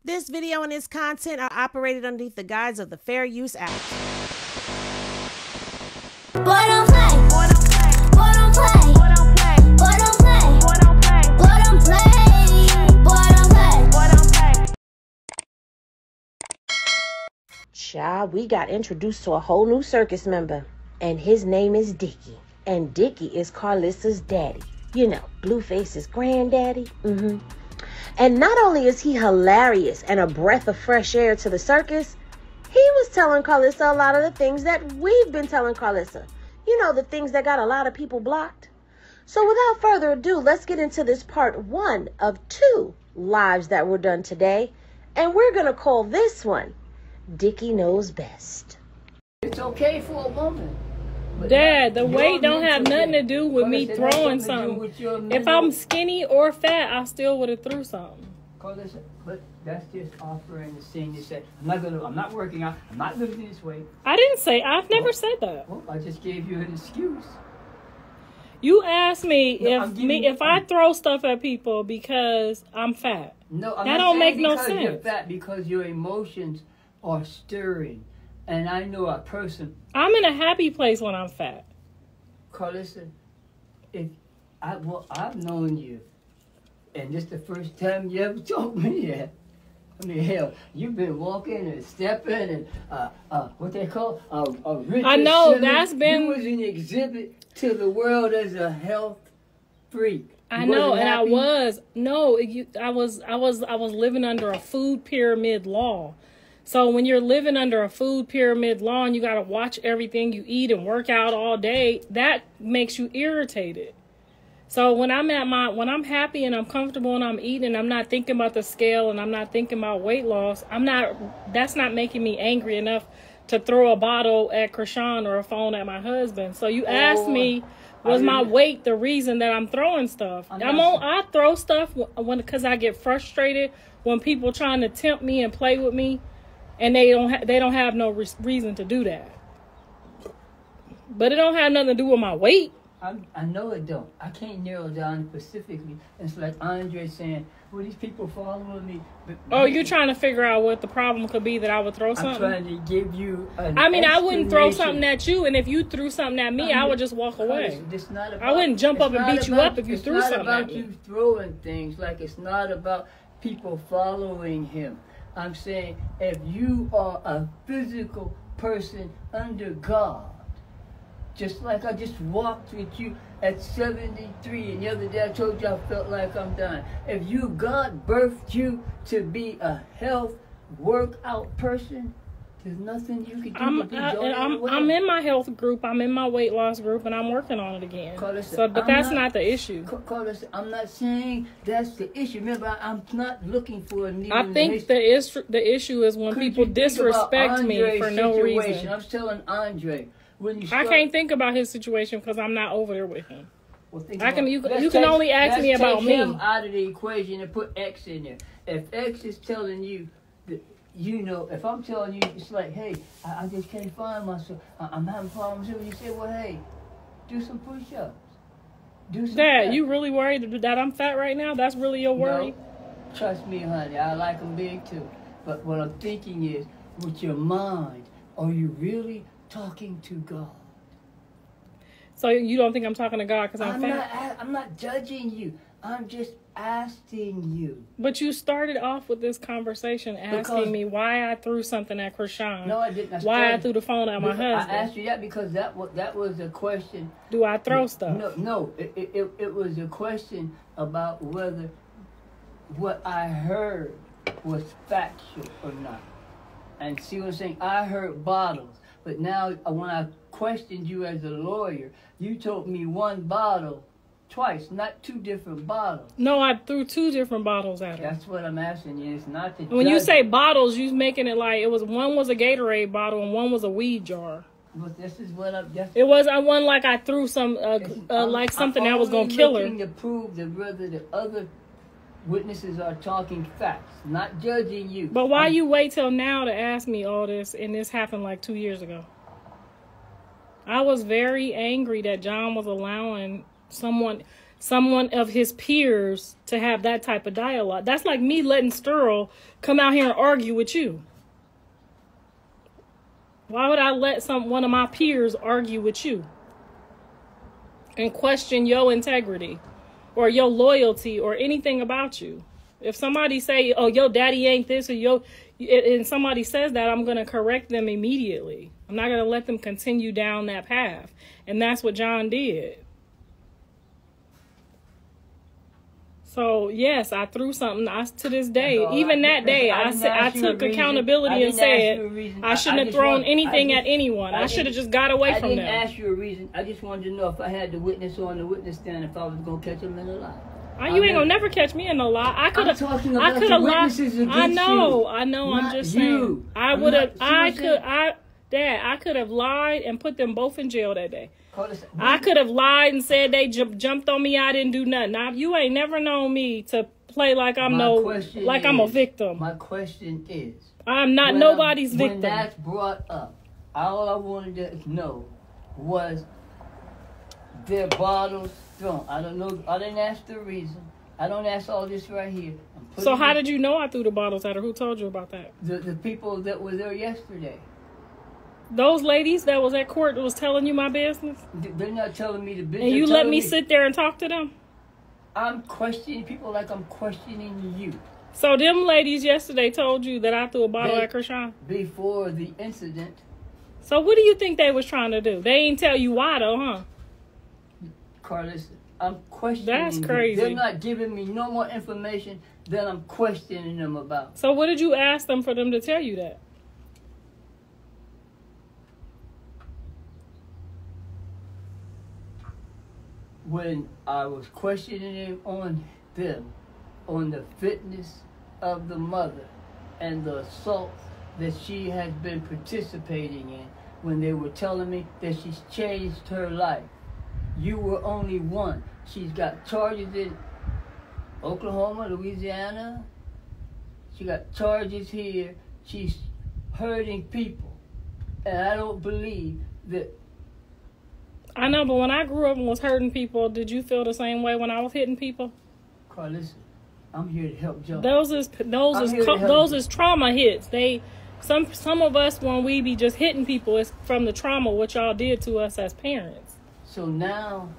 This video and its content are operated underneath the guise of the Fair Use Act. Boy don't play. Boy don't play. Boy don't play. Boy don't play. Boy don't play. Boy don't play. Boy don't play. Boy don't play. Boy don't play. Child, we got introduced to a whole new circus member, and his name is Dickie. And Dickie is Karlissa's daddy. You know, Blueface's granddaddy. And not only is he hilarious and a breath of fresh air to the circus, he was telling Karlissa a lot of the things that we've been telling Karlissa. You know, the things that got a lot of people blocked. So without further ado, let's get into this part 1 of 2 lives that were done today. And we're going to call this one, Dickie Knows Best. It's okay for a woman. Dad, the weight don't have nothing to do with me throwing something. If I'm skinny or fat, I still would have threw something. But that's just offering the thing to say, I'm not working out, I'm not losing this weight. I've never said that. Well, I just gave you an excuse. You asked me if I throw stuff at people because I'm fat. No, I'm that not don't make saying no because sense. You're fat, because your emotions are stirring. And I know a person. I'm in a happy place when I'm fat. Karlissa, I've known you, and this the first time you ever told me that. I mean, hell, you've been walking and stepping and what they call a Richard I know Simmons. that's been. You was an exhibit to the world as a health freak. I know, and happy? I was living under a food pyramid law. So when you're living under a food pyramid law and you got to watch everything you eat and work out all day, that makes you irritated. So when I'm happy and I'm comfortable and I'm eating and I'm not thinking about the scale and I'm not thinking about weight loss, that's not making me angry enough to throw a bottle at Krishan or a phone at my husband. So you asked me, was my weight the reason that I'm throwing stuff? I throw stuff because I get frustrated when people trying to tempt me and play with me. And they don't have no reason to do that. But it don't have nothing to do with my weight. I know it don't. I can't narrow down specifically. It's like Andre saying, well, these people following me. But you're trying to figure out what the problem could be that I would throw something? I'm trying to give you an I wouldn't throw something at you. And if you threw something at me, I would just walk away. I wouldn't jump up and beat you up if you threw something at me. It's not about you throwing things. Like, it's not about people following him. I'm saying, if you are a physical person under God, just like I just walked with you at 73, and the other day I told you I felt like I'm dying. If God birthed you to be a health workout person, there's nothing you can do. I'm in my health group, I'm in my weight loss group, and I'm working on it again. But that's not the issue. I'm not saying that's the issue. Remember, I'm not looking for a need. I think the issue is when people disrespect me for no reason. I'm telling Andre, I can't think about his situation because I'm not over there with him. Well, you can only ask me about me. Let's take him out of the equation and put X in there. If X is telling you, if I'm telling you, it's like, hey, I just can't find myself. I'm having problems here. You say, well, hey, do some push-ups. Dad, you really worried that I'm fat right now? That's really your worry? No, trust me, honey. I like them big, too. But what I'm thinking is, with your mind, are you really talking to God? So you don't think I'm talking to God because I'm fat? I'm not judging you. I'm just asking you. But you started off with this conversation asking me why I threw something at Krishan. No, I didn't. Why I threw the phone at my husband. I asked you that because that was a question. Do I throw stuff? No. It was a question about whether what I heard was factual or not. And see what I'm saying? I heard bottles. But now when I questioned you as a lawyer, you told me one bottle twice, not 2 different bottles. No, I threw 2 different bottles at her. That's what I'm asking you. It's not the when you say bottles, you're making it like one was a Gatorade bottle and one was a weed jar. But this is what I'm. I wasn't like I threw some like something that was gonna kill her. I'm looking to prove that whether the other witnesses are talking facts, not judging you. But why you wait till now to ask me all this, and this happened like 2 years ago? I was very angry that John was allowing someone. someone of his peers to have that type of dialogue. That's like me letting Sterl come out here and argue with you. Why would I let one of my peers argue with you and question your integrity or your loyalty or anything about you? If somebody say, oh, your daddy ain't this, or and somebody says that, I'm going to correct them immediately. I'm not going to let them continue down that path. And that's what John did. So, yes, I threw something. To this day, even that day, I took accountability and said I shouldn't have thrown anything at anyone. I should have just got away from them. I didn't ask you a reason. I just wanted to know if I had the witness on the witness stand, if I was going to catch him in a lie. You ain't gonna never catch me in no lie. I could have lied. I know. I'm just saying. Dad, I could have lied and put them both in jail that day. I could have lied and said they jumped on me. I didn't do nothing. Now, you ain't never known me to play like I'm I'm a victim. My question is, I'm not nobody's victim. When that's brought up, all I wanted to know was their bottles thrown. I don't know. I didn't ask the reason. I don't ask all this right here. So how did you know I threw the bottles at her? Who told you about that? The people that were there yesterday. Those ladies that was at court that was telling you my business? They're not telling me the business. And you let me sit there and talk to them? I'm questioning people like I'm questioning you. So them ladies yesterday told you that I threw a bottle at Krishan? Before the incident. So what do you think they was trying to do? They ain't tell you why though, huh? Karlissa, I'm questioning. That's crazy. They're not giving me no more information than I'm questioning them about. So what did you ask them for them to tell you that? When I was questioning him on the fitness of the mother and the assault that she has been participating in, when they were telling me that she's changed her life. You were only one. She's got charges in Oklahoma, Louisiana. She got charges here. She's hurting people. And I don't believe that. I know, but when I grew up and was hurting people, did you feel the same way when I was hitting people? Karlissa, I'm here to help John. Those is trauma hits. Some of us, when we be just hitting people, it's from the trauma what y'all did to us as parents. So now,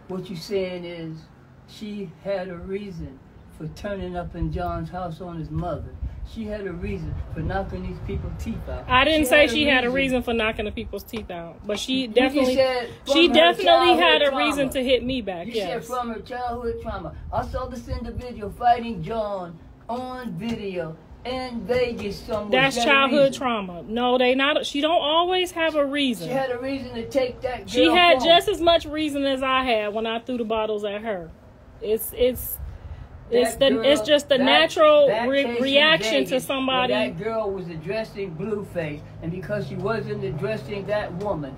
what you're saying is she had a reason for turning up in John's house on his mother. She had a reason for knocking these people's teeth out. I didn't say she had a reason for knocking the people's teeth out, but she definitely had a reason to hit me back. You said from her childhood trauma. I saw this individual fighting John on video in Vegas somewhere. That's childhood trauma. No, they not. She don't always have a reason. She had a reason to take that girl. She had home. just as much reason as I had when I threw the bottles at her. It's just the natural reaction to somebody. That girl was addressing Blueface, and because she wasn't addressing that woman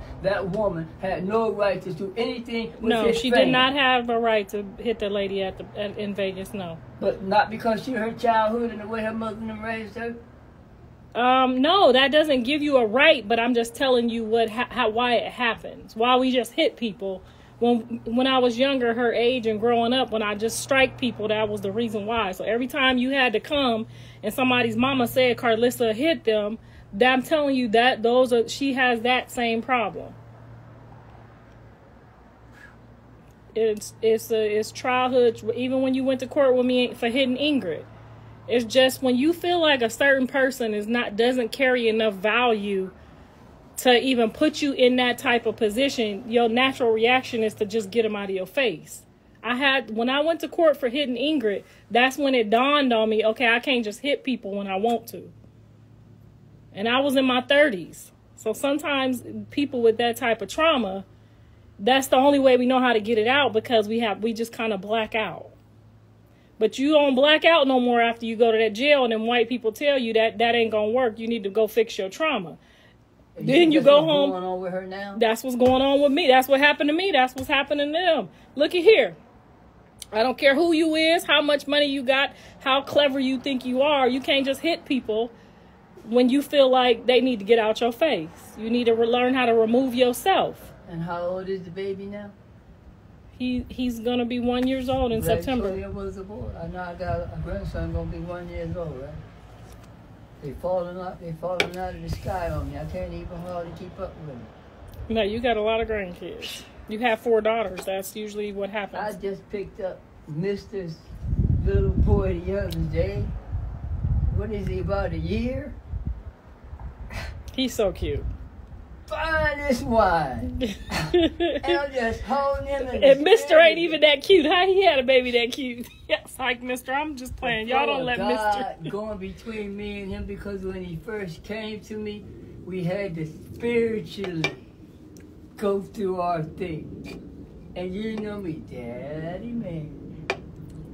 had no right to do anything with No, his she fame. did not have a right to hit the lady in Vegas. No. But not because her childhood and the way her mother raised her. No, that doesn't give you a right. But I'm just telling you why it happens. Why we just hit people. When I was younger, her age and growing up, when I just strike people, that was the reason why. So every time you had to come and somebody's mama said Karlissa hit them, I'm telling you that she has that same problem. It's childhood. Even when you went to court with me for hitting Ingrid, it's just when you feel like a certain person doesn't carry enough value to even put you in that type of position, your natural reaction is to just get them out of your face. When I went to court for hitting Ingrid, that's when it dawned on me, okay, I can't just hit people when I want to. And I was in my 30s. So sometimes people with that type of trauma, that's the only way we know how to get it out, because we just kind of black out. But you don't black out no more after you go to that jail and then white people tell you that ain't gonna work. You need to go fix your trauma. Then you go home. What's going on with her now? That's what's going on with me. That's what happened to me. That's what's happening to them. Look at here. I don't care who you is, how much money you got, how clever you think you are. You can't just hit people when you feel like they need to get out your face. You need to learn how to remove yourself. And how old is the baby now? He's gonna be 1 year old in September. It was a boy. I know I got a grandson gonna be 1 year old, right? They falling out of the sky on me. I can't even hardly keep up with them. No, you got a lot of grandkids. You have 4 daughters. That's usually what I happens. just picked up Mr.'s little boy the other day. What is he, about a year? He's so cute. Finest wine. And I'm just holding him in And Mr. ain't even that cute. How he had a baby that cute? Yes, like Mr. I'm just playing. Y'all don't let God Mr. going between me and him, because when he first came to me, we had to spiritually go through our thing. And you know me, Daddy man.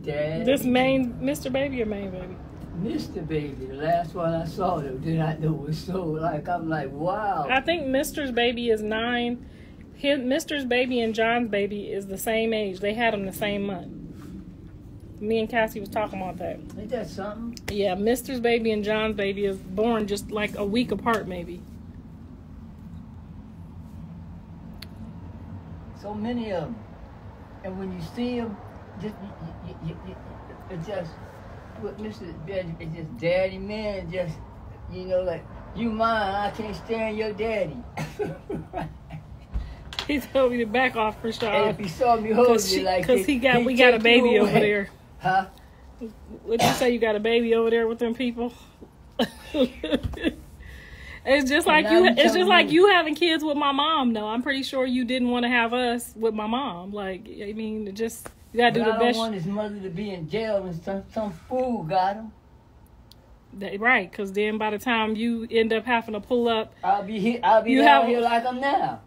Daddy. This main Mr. Baby or main baby? Mr. Baby, the last one I saw though, did I know was so like, I'm like, wow. I think Mr.'s baby is 9. Mr.'s baby and John's baby is the same age. They had them the same month. Me and Cassie was talking about that. Ain't that something? Yeah, Mr.'s baby and John's baby is born just like a week apart, maybe. So many of them. And when you see them, just, it's just, with Mr. Daddy, it's just daddy man, just, you know, like, you mine, I can't stand your daddy. He told me to back off for sure. And if he saw me holding you like because we got a take baby you over away. there. Huh? Would you say you got a baby over there with them people? It's just like you. It's just like you having kids with my mom. though. I'm pretty sure you didn't want to have us with my mom. Like, I mean, it just you gotta do the I best. don't want his mother to be in jail and some fool got him. Right, because then by the time you end up having to pull up, I'll be down here like I'm now.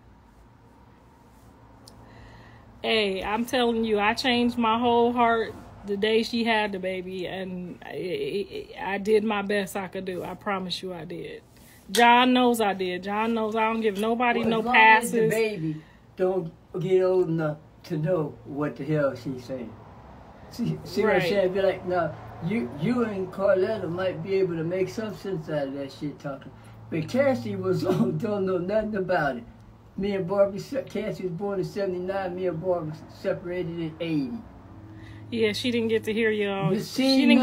Hey, I'm telling you, I changed my whole heart the day she had the baby, and I did my best I could do. I promise you I did. John knows I did. John knows I don't give nobody no passes. As long as the baby don't get old enough to know what the hell she's saying. See what I'm saying? Be like, no, you and Carletta might be able to make some sense out of that shit talking. But Cassie don't know nothing about it. Me and Barbara, Cassie was born in 79. Me and Barbara separated in 80. Yeah, she didn't get to hear y'all. She didn't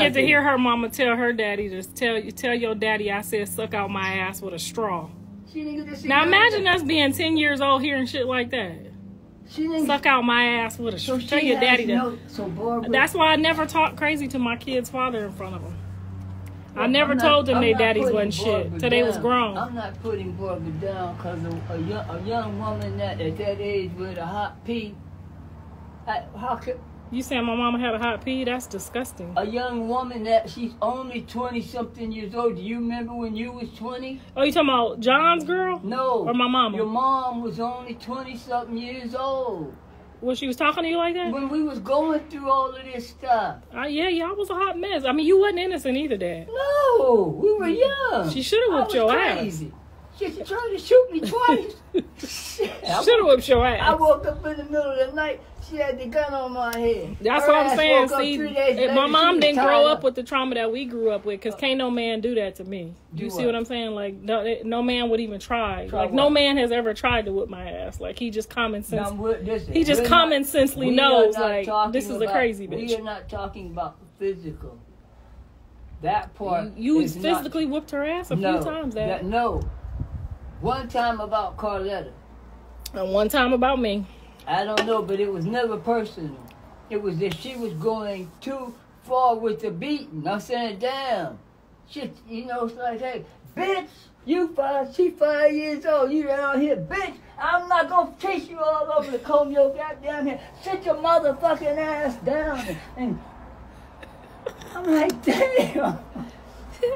get to hear her mama tell her daddy to tell your daddy I said suck out my ass with a straw. She didn't get to see now imagine us being 10 years old hearing shit like that. She didn't suck out my ass with a straw. Tell your daddy that. That's why I never talk crazy to my kid's father in front of them. I never told them their daddies wasn't shit till they was grown. I'm not putting Barbara down because a young woman that at that age with a hot pee. How could you saying my mama had a hot pee? That's disgusting. A young woman that she's only 20-something years old. Do you remember when you was 20? Oh, you talking about John's girl? No. Or my mama? Your mom was only 20-something years old. Well, she was talking to you like that? When we was going through all of this stuff. Yeah, y'all was a hot mess. I mean, you wasn't innocent either, Dad. No, we were young. She should have whipped your crazy. ass. She tried to shoot me twice. Should have whipped your ass. I woke up in the middle of the night. She had the gun on my head. That's what I'm saying. See, my mom didn't grow up with the trauma that we grew up with, because can't no man do that to me. You see what I'm saying? Like, no man would even try. Like, no man has ever tried to whip my ass. Like, he just common sense. He just common sensely knows, like, this is a crazy bitch. We are not talking about physical. That part. You physically whipped her ass a few times, Dad. No. One time about Carletta. And one time about me. I don't know, but it was never personal. It was that she was going too far with the beating. I'm saying, damn. Shit, it's like, hey, bitch, she 5 years old. You around here, bitch. I'm not going to chase you all over the comb your goddamn hair. Sit your motherfucking ass down. And I'm like, damn.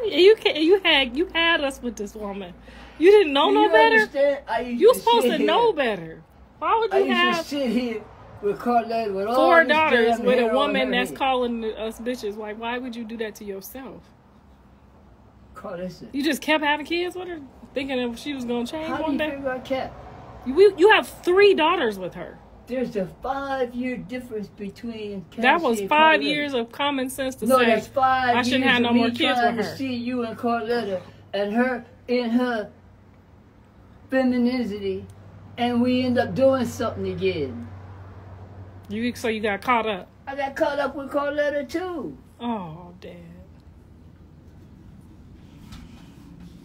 You had us with this woman. You didn't know no better? You supposed to know better. Why would you have... I used to sit here with Carletta with all 4 this daughters with a woman that's head. calling us bitches. Like, why would you do that to yourself? Carlissa. You just kept having kids with her, thinking that she was going to change one day? How do you figure I kept? You have 3 daughters with her. There's a 5-year difference between Cassie that was and 5 Carletta. years of common sense to no, say, that's 5 years I shouldn't have no more kids trying with her. To see you and Carletta and her in her femininity, and we end up doing something again. So you got caught up. I got caught up with Carletta too. Oh, Dad.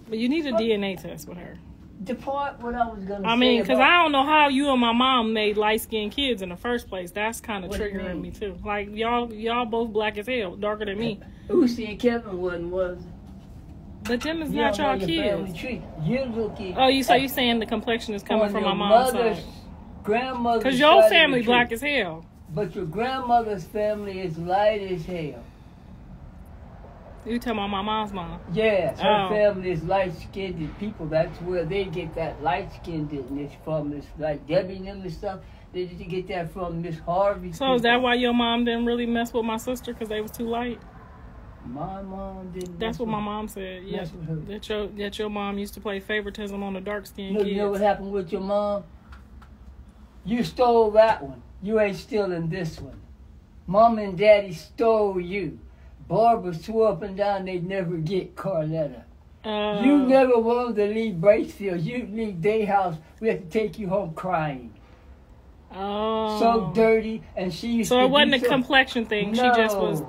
But you need a DNA test with her. The part what I was gonna say. I mean, because I don't know how you and my mom made light-skinned kids in the first place. That's kind of triggering me too. Like y'all both black as hell, darker than me. Lucy and Kevin was. But them is not y'all kids. You're looking. Oh, you saying the complexion is coming from my mom's side? Grandmother's. Because your family black as hell. But your grandmother's family is light as hell. You tell my mom's mom. Yes, her family is light-skinned people. That's where they get that light-skinnedness from. It's like Debbie and them and stuff. They did get that from Miss Harvey. So is that why your mom didn't really mess with my sister? Because they was too light? My mom didn't. That's what my mom said. Yeah, that your mom used to play favoritism on the dark-skinned kids. You know what happened with your mom? You stole that one. You ain't stealing this one. Mom and Daddy stole you. Barbara swore up and down they'd never get Carletta. You never wanted to leave Bracefield. You'd leave their house. We had to take you home crying. Oh. So dirty, and she used so to it wasn't a complexion thing. No. She just was.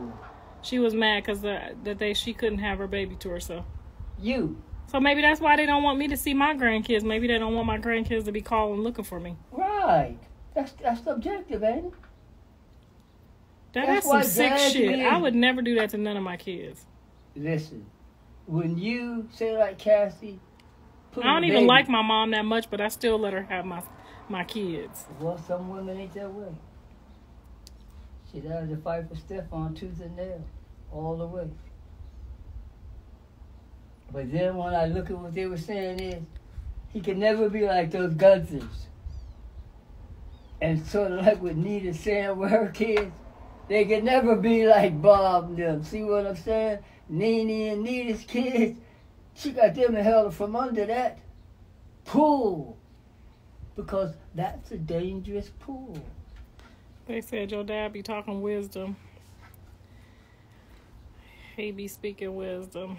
She was mad because she couldn't have her baby to herself. You. So maybe that's why they don't want me to see my grandkids. Maybe they don't want my grandkids to be calling looking for me. Right. That's subjective, ain't it? That's some sick shit. I would never do that to none of my kids. Listen, when you say like Cassie, I don't even like my mom that much, but I still let her have my kids. Well, some women ain't that way. She'd have to fight for Stefan tooth and nail, all the way. But then when I look at what they were saying is, he can never be like those Gunsers. And sort of like what Nita's saying with her kids, they can never be like Bob and them. See what I'm saying? Nene and Nita's kids, she got them held from under that pool. Because that's a dangerous pool. They said your dad be talking wisdom. He be speaking wisdom.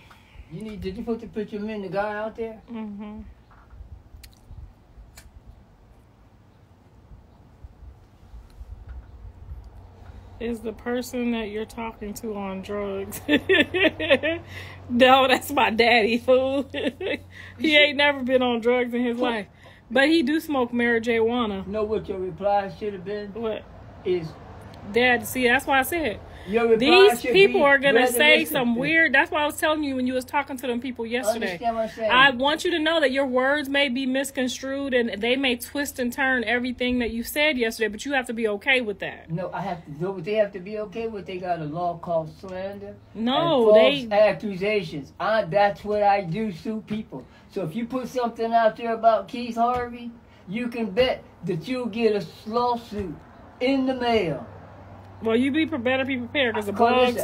Did you put the picture of me and the guy out there? Mm-hmm. Is the person that you're talking to on drugs? No, that's my daddy, fool. He ain't never been on drugs in his life. But he do smoke marijuana. You know what your reply should have been? What? Is Dad, see, that's why I said these people are going to say some weird. That's why I was telling you when you was talking to them people yesterday. Understand what I'm saying? I want you to know that your words may be misconstrued and they may twist and turn everything that you said yesterday, but you have to be okay with that. No, I have to know what they have to be okay with. They got a law called slander. No, and false accusations. That's what I do sue people. So if you put something out there about Keith Harvey, you can bet that you'll get a lawsuit in the mail. Well, you better be prepared because the blogs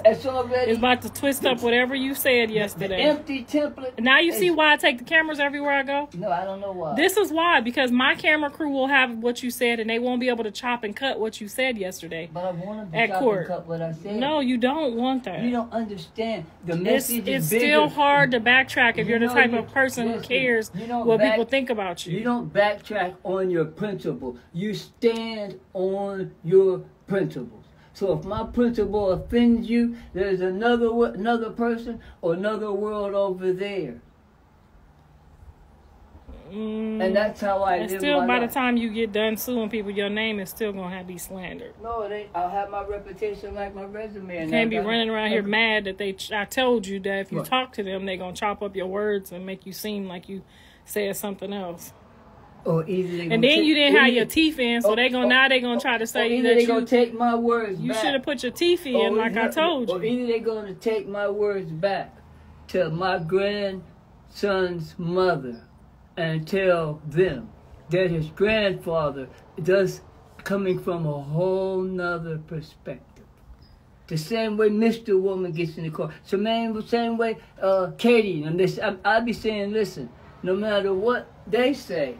is about to twist up whatever you said yesterday. The empty template. Now you see why I take the cameras everywhere I go? No, I don't know why. This is why, because my camera crew will have what you said and they won't be able to chop and cut what you said yesterday. But I want them to chop and cut what I said. No, you don't want that. You don't understand. The message it's is bigger. still hard to backtrack if you're the type of person who cares what people think about you. You don't backtrack on your principle. You stand on your principles. So if my principle offends you, there's another person or another world over there. And that's how I live still, my by life. the time you get done suing people, your name is still going to be slandered. No, it ain't. I'll have my reputation like my resume. You can't be running around here mad that I told you that if you talk to them, they're going to chop up your words and make you seem like you said something else. And then you didn't have your teeth in, so they're gonna try to say that they're gonna take my words you back. should have put your teeth in, like I told you. Or either they're gonna take my words back to my grandson's mother and tell them that his grandfather does coming from a whole nother perspective. The same way Mr. Woman gets in the car. So the same way Katie and this. I'll be saying, listen, no matter what they say.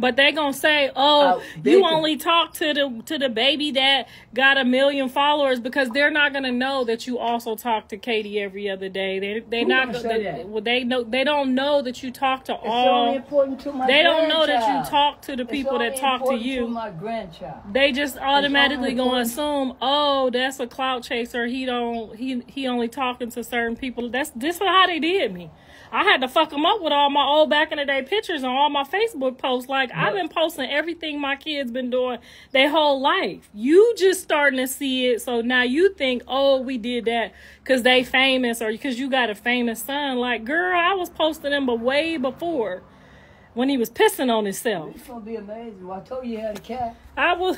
But they gonna say, "Oh, you only talk to the baby that got 1 million followers," because they're not gonna know that you also talk to Katie every other day. They not they don't know that you talk to all. Only important to my they don't know grandchild. that you talk to the people that talk to you. To my grandchild. They just automatically gonna assume, "Oh, that's a clout chaser. He only talking to certain people." This is how they did me. I had to fuck them up with all my old back in the day pictures and all my Facebook posts. Like, I've been posting everything my kids been doing their whole life. You just starting to see it. So now you think, oh, we did that because they famous or because you got a famous son. Like, girl, I was posting him but way before when he was pissing on himself. It's going to be amazing. Well, I told you had a cat. I was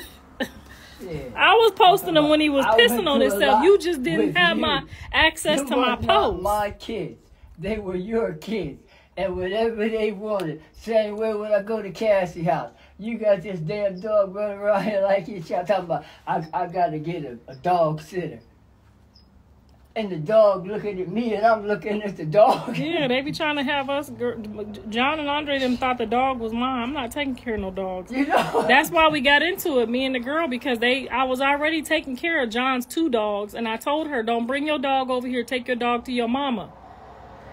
posting him when he was pissing on himself. You just didn't have my access to my posts. My kids. They were your kids. And whatever they wanted. Same way when I go to Cassie's house. You got this damn dog running around here like you're talking about, I got to get a dog sitter. And the dog looking at me and I'm looking at the dog. Yeah, they be trying to have us. John and Andre them thought the dog was mine. I'm not taking care of no dogs. You know? That's why we got into it, me and the girl, because I was already taking care of John's 2 dogs. And I told her, don't bring your dog over here. Take your dog to your mama.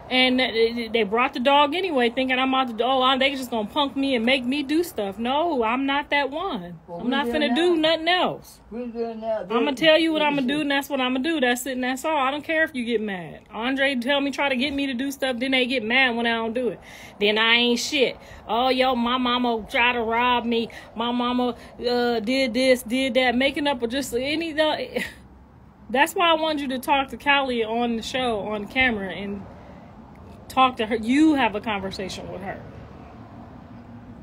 And they brought the dog anyway, thinking I'm out to they just gonna punk me and make me do stuff. No, I'm not that one. Well, I'm not finna do nothing else. We're there now. I'm gonna tell you what I'm gonna do, and that's what I'm gonna do. That's it, and that's all. I don't care if you get mad. Andre try to get me to do stuff, then they get mad when I don't do it. Then I ain't shit. Oh, my mama tried to rob me. My mama did this, did that, making up with just any. That's why I wanted you to talk to Callie on the show, on camera, and talk to her. You have a conversation with her.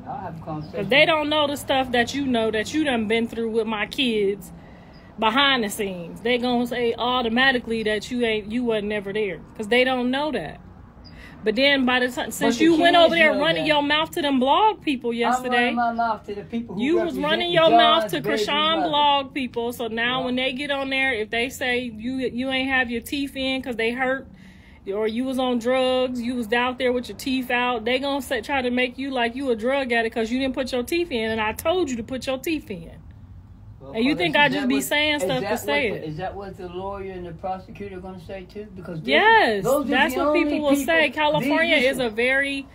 I'll have a conversation. Because they don't know the stuff that you know that you done been through with my kids behind the scenes. They gonna say automatically that you wasn't never there. Because they don't know that. But then by the time, since you went over there running your mouth to them blog people yesterday. I'm running my mouth to the people who you was running your mouth to Krishan blog people. So now when they get on there, if they say you ain't have your teeth in because they hurt, or you was on drugs, you was out there with your teeth out, they gonna try to make you like you a drug addict because you didn't put your teeth in, and I told you to put your teeth in. Well, and you think I just be saying stuff to say it. Is that what the lawyer and the prosecutor are going to say too? Because yes, that's what people will say. California is a very,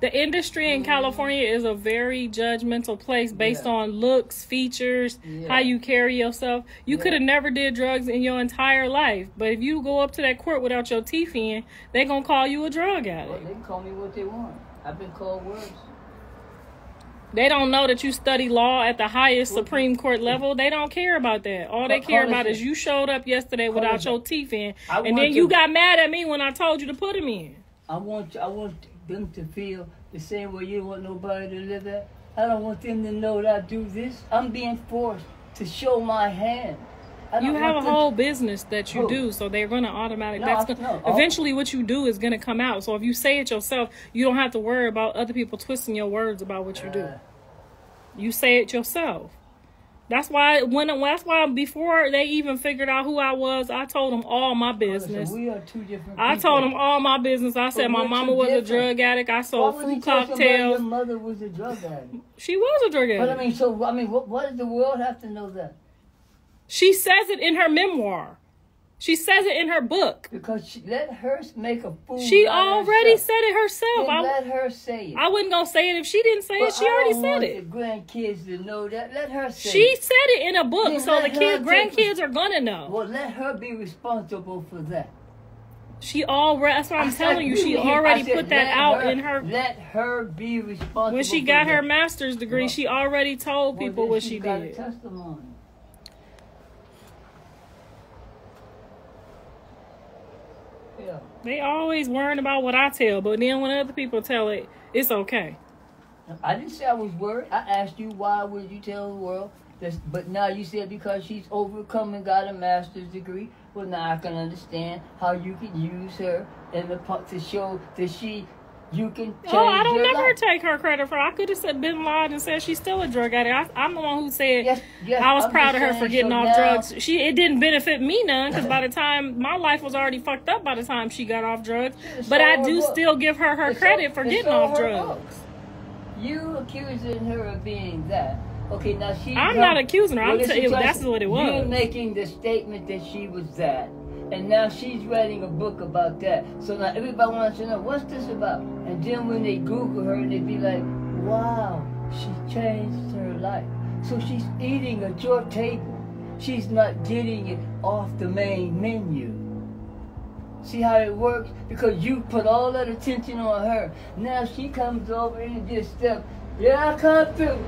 the industry in California is a very judgmental place based on looks, features, how you carry yourself. You could have never did drugs in your entire life, but if you go up to that court without your teeth in, they're going to call you a drug addict. Well, they can call me what they want. I've been called worse. They don't know that you study law at the highest Supreme Court level. They don't care about that. All they care about is you showed up yesterday without your teeth in, and then you got mad at me when I told you to put them in. I want them to feel the same way you don't want nobody to live at. I don't want them to know that I do this. I'm being forced to show my hand. You have a whole business that you do, so they're going to automatically. Eventually, what you do is going to come out. So if you say it yourself, you don't have to worry about other people twisting your words about what you do. You say it yourself. That's why before they even figured out who I was, I told them all my business. We are two different people. I told them all my business. I said my mama was a drug addict. I sold fruit cocktails. Your mother was a drug addict. She was a drug addict. But what does the world have to know that? She says it in her memoir. She says it in her book. Because let her make a fool. She already said it herself. Let her say it. I wasn't going to say it if she didn't say it. She already said it. The grandkids to know that. Let her say it. She said it in a book, so the grandkids are going to know. Well, let her be responsible for that. That's what I'm telling you. She already put that out in her. Let her be responsible. When she got her master's degree, she already told people what she did. Testimony. They always worrying about what I tell, but then when other people tell it, it's okay. I didn't say I was worried. I asked you why would you tell the world this, but now you said because she's overcome and got a master's degree. Well, now I can understand how you can use her in the to show that you can change I don't your never life. Take her credit for it. I could have been lied and said she's still a drug addict. I'm the one who said I was proud of her for getting off drugs. It didn't benefit me none because by the time my life was already fucked up by the time she got off drugs. But I do still give her credit for getting off drugs. You accusing her of being that. Okay, now I'm not accusing her. I'm telling you that's what it was. You're making the statement that she was that. And now she's writing a book about that. So now everybody wants to know, what's this about? And then when they Google her, they be like, wow, she changed her life. So she's eating at your table. She's not getting it off the main menu. See how it works? Because you put all that attention on her. Now she comes over and just step, yeah, I come through.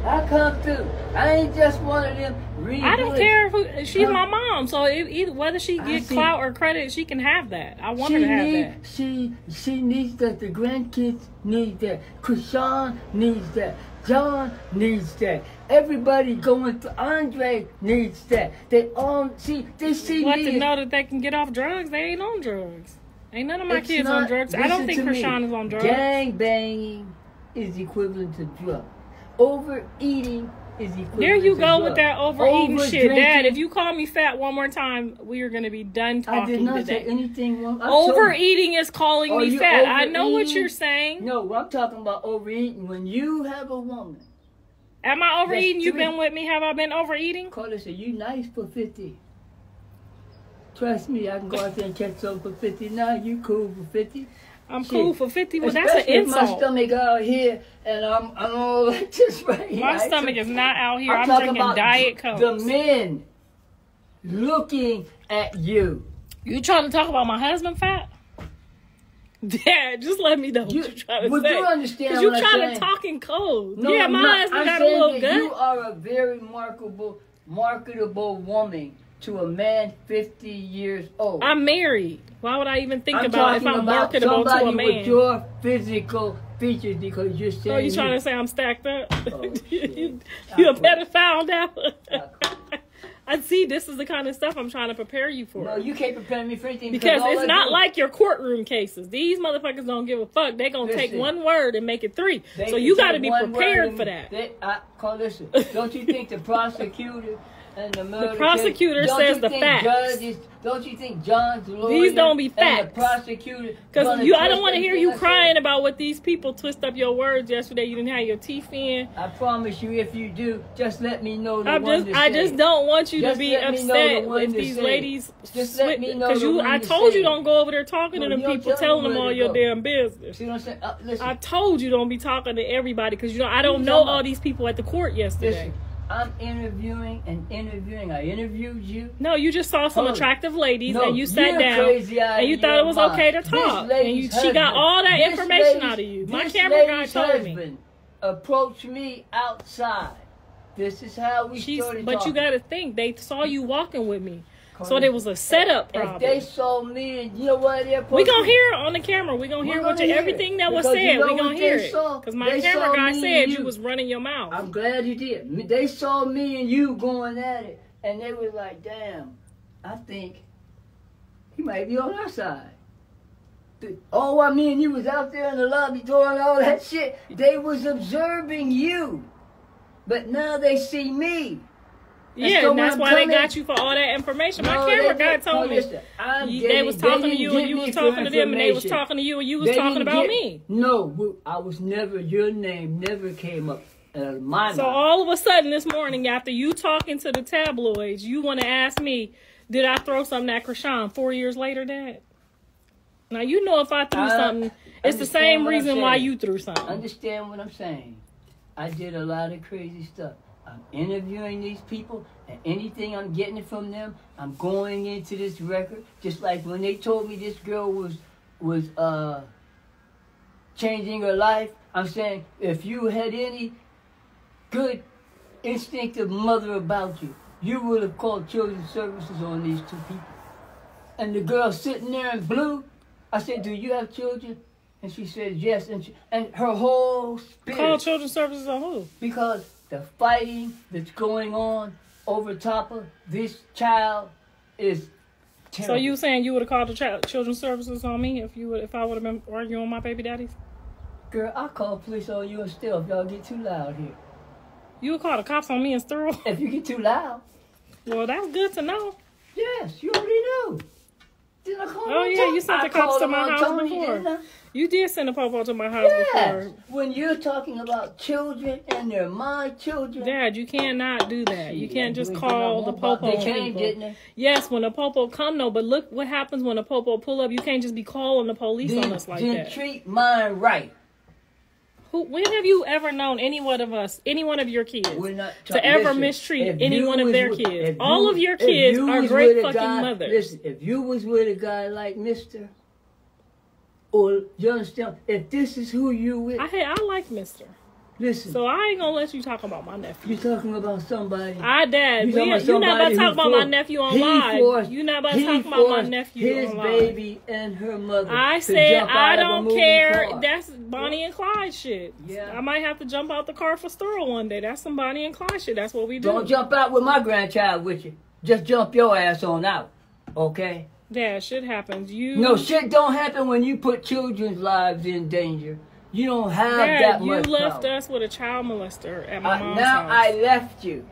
I come through. I ain't just one of them. I don't care who. She's my mom, so either whether she get clout or credit, she can have that. I want her to have that. She needs that. The grandkids need that. Krishan needs that. John needs that. Everybody going through. Andre needs that. They all see. They see what me. To know that they can get off drugs? They ain't on drugs. Ain't none of my kids on drugs. I don't think Krishan is on drugs. Gang banging is equivalent to drugs. Overeating is equivalent. There you to go drugs. with that overeating shit, Overdrinking. Dad. If you call me fat one more time, we are gonna be done talking I did not today. say anything wrong. Overeating is calling me fat. I know what overeating? you're saying. No, I'm talking about overeating. When you have a woman. Am I overeating? That's You've three. been with me. Have I been overeating? Karlissa, you nice for 50. Trust me, I can go out there and catch something for 50. Now you cool for 50. I'm cool for 50. Well, that's Especially an if my insult. stomach out here and I'm all like this right here. My stomach is not out here. I'm talking drinking about Diet Coke. the men looking at you. You trying to talk about my husband fat? Dad, just let me know what you're trying to Would say. you understand Because you what I'm trying saying? to talk in code. No, yeah, I'm my not. husband I'm got a saying little that you gut. are a very marketable woman to a man 50 years old. I'm married. Why would I even think I'm about if talking I'm about marketable to a somebody man? with your physical features because you're saying. So you trying to say I'm stacked up? Oh, you shit. better found out. I I see. This is the kind of stuff I'm trying to prepare you for. No, you can't prepare me for anything. Because all it's I not do- like your courtroom cases. These motherfuckers don't give a fuck. They gonna take Listen. one word and make it three. They So can you got to take be one prepared word for and that. Karlissa, don't you think the prosecutor and the murder prosecutor case, don't says you the think facts. Judges, don't you think John's lawyer These don't be and facts. the prosecutor? Because gonna I don't twist want to hear everything you I say? crying about what these people twist up your words yesterday. You didn't have your teeth in. I promise you, if you do, just let me know the I one to just say. don't want you Just to be let me know upset the one if to these say. ladies. Just let me know Because the one I to told say. you don't go over there talking No, to them you don't people, tell me telling them where all to your go. damn business. See what I'm saying? Listen, I told you don't be talking to everybody because I don't You know talking all about- these people at the court yesterday. listen. I'm interviewing. I interviewed you. No, you just saw some Hold on. attractive ladies No, and you sat you're down crazy out and you of thought your it was mind. okay to This talk. And lady's she got husband- all that this information lady's- out of you. My this camera guy lady's told me. husband approached me outside. This is how we started But talking. you got to think, they saw you walking with me. So there was a setup If problem. they saw me and you know what they're We gonna hear it on the camera. We gonna hear everything that was Because said. you know We gonna what hear they it. saw? Because my They camera saw guy me said and you you. was running your mouth. I'm glad you did. They saw me and you going at it, and they was like, damn, I think he might be on our side. Oh, I mean, you was out there in the lobby doing all that shit. They was observing you. But now they see me. Yeah, so and that's when why I'm they coming- got you for all that information. My No, camera they guy didn't. told me. Listen, They was talking to you and you didn't was get me talking for to them and they was information. talking to you and you was They talking didn't about get- me. No, I was never, your name never came up out of my So mouth. all of a sudden this morning, after you talking to the tabloids, you want to ask me, did I throw something at Krishan 4 years later, Dad? Now, you know if I threw something, it's the understand same what I'm reason why saying. you threw something. Understand what I'm saying? I did a lot of crazy stuff. I'm interviewing these people, and anything I'm getting it from them, I'm going into this record. Just like when they told me this girl was changing her life, I'm saying if you had any good instinctive mother about you, you would have called children's services on these two people. And the girl sitting there in blue, I said, do you have children? And she said, yes. And her whole spirit. Call children's services on who? Because the fighting that's going on over top of this child is terrible. So you saying you would have called the children's services on me if I would have been arguing with my baby daddies? Girl, I'll call police on you and still if y'all get too loud here. You would call the cops on me and still? If you get too loud. Well, that's good to know. Yes, you already know. Did I call Oh, him yeah, Tony? you sent the I cops called to him my on house Tony, before. didn't I? You did send a popo to my house Yes. before. When you're talking about children and they're my children. Dad, you cannot do that. You can't just They call the popo They changed, people. didn't they? Yes, when a popo come, no, but look what happens when a popo pull up. You can't just be calling the police on us like Then that. treat mine right. When have you ever known any one of us, any one of your kids, We're not to ever listen, mistreat if any you one of was their with- kids? if All you- of your if kids you are was great with a fucking guy- mothers. Listen, if you was with a guy like Mr. Or you understand, if this is who you with, I like Mister. listen, So I ain't gonna let you talk about my nephew. you're talking about somebody. Dad, You talking about you're not about somebody to talk who about my forced- nephew on he live. forced- You're not about to he talk about my forced nephew his on live. baby and her mother. I to said jump I out of a don't moving care. car. That's Bonnie and Clyde shit. Yeah. I might have to jump out the car for Sturl one day. That's some Bonnie and Clyde shit. That's what we do. Don't jump out with my grandchild with you. Just jump your ass on out, okay? Dad, shit happens. No, shit don't happen when you put children's lives in danger. You don't have Dad, that you much left power. us with a child molester at my mom's Now house. I left you.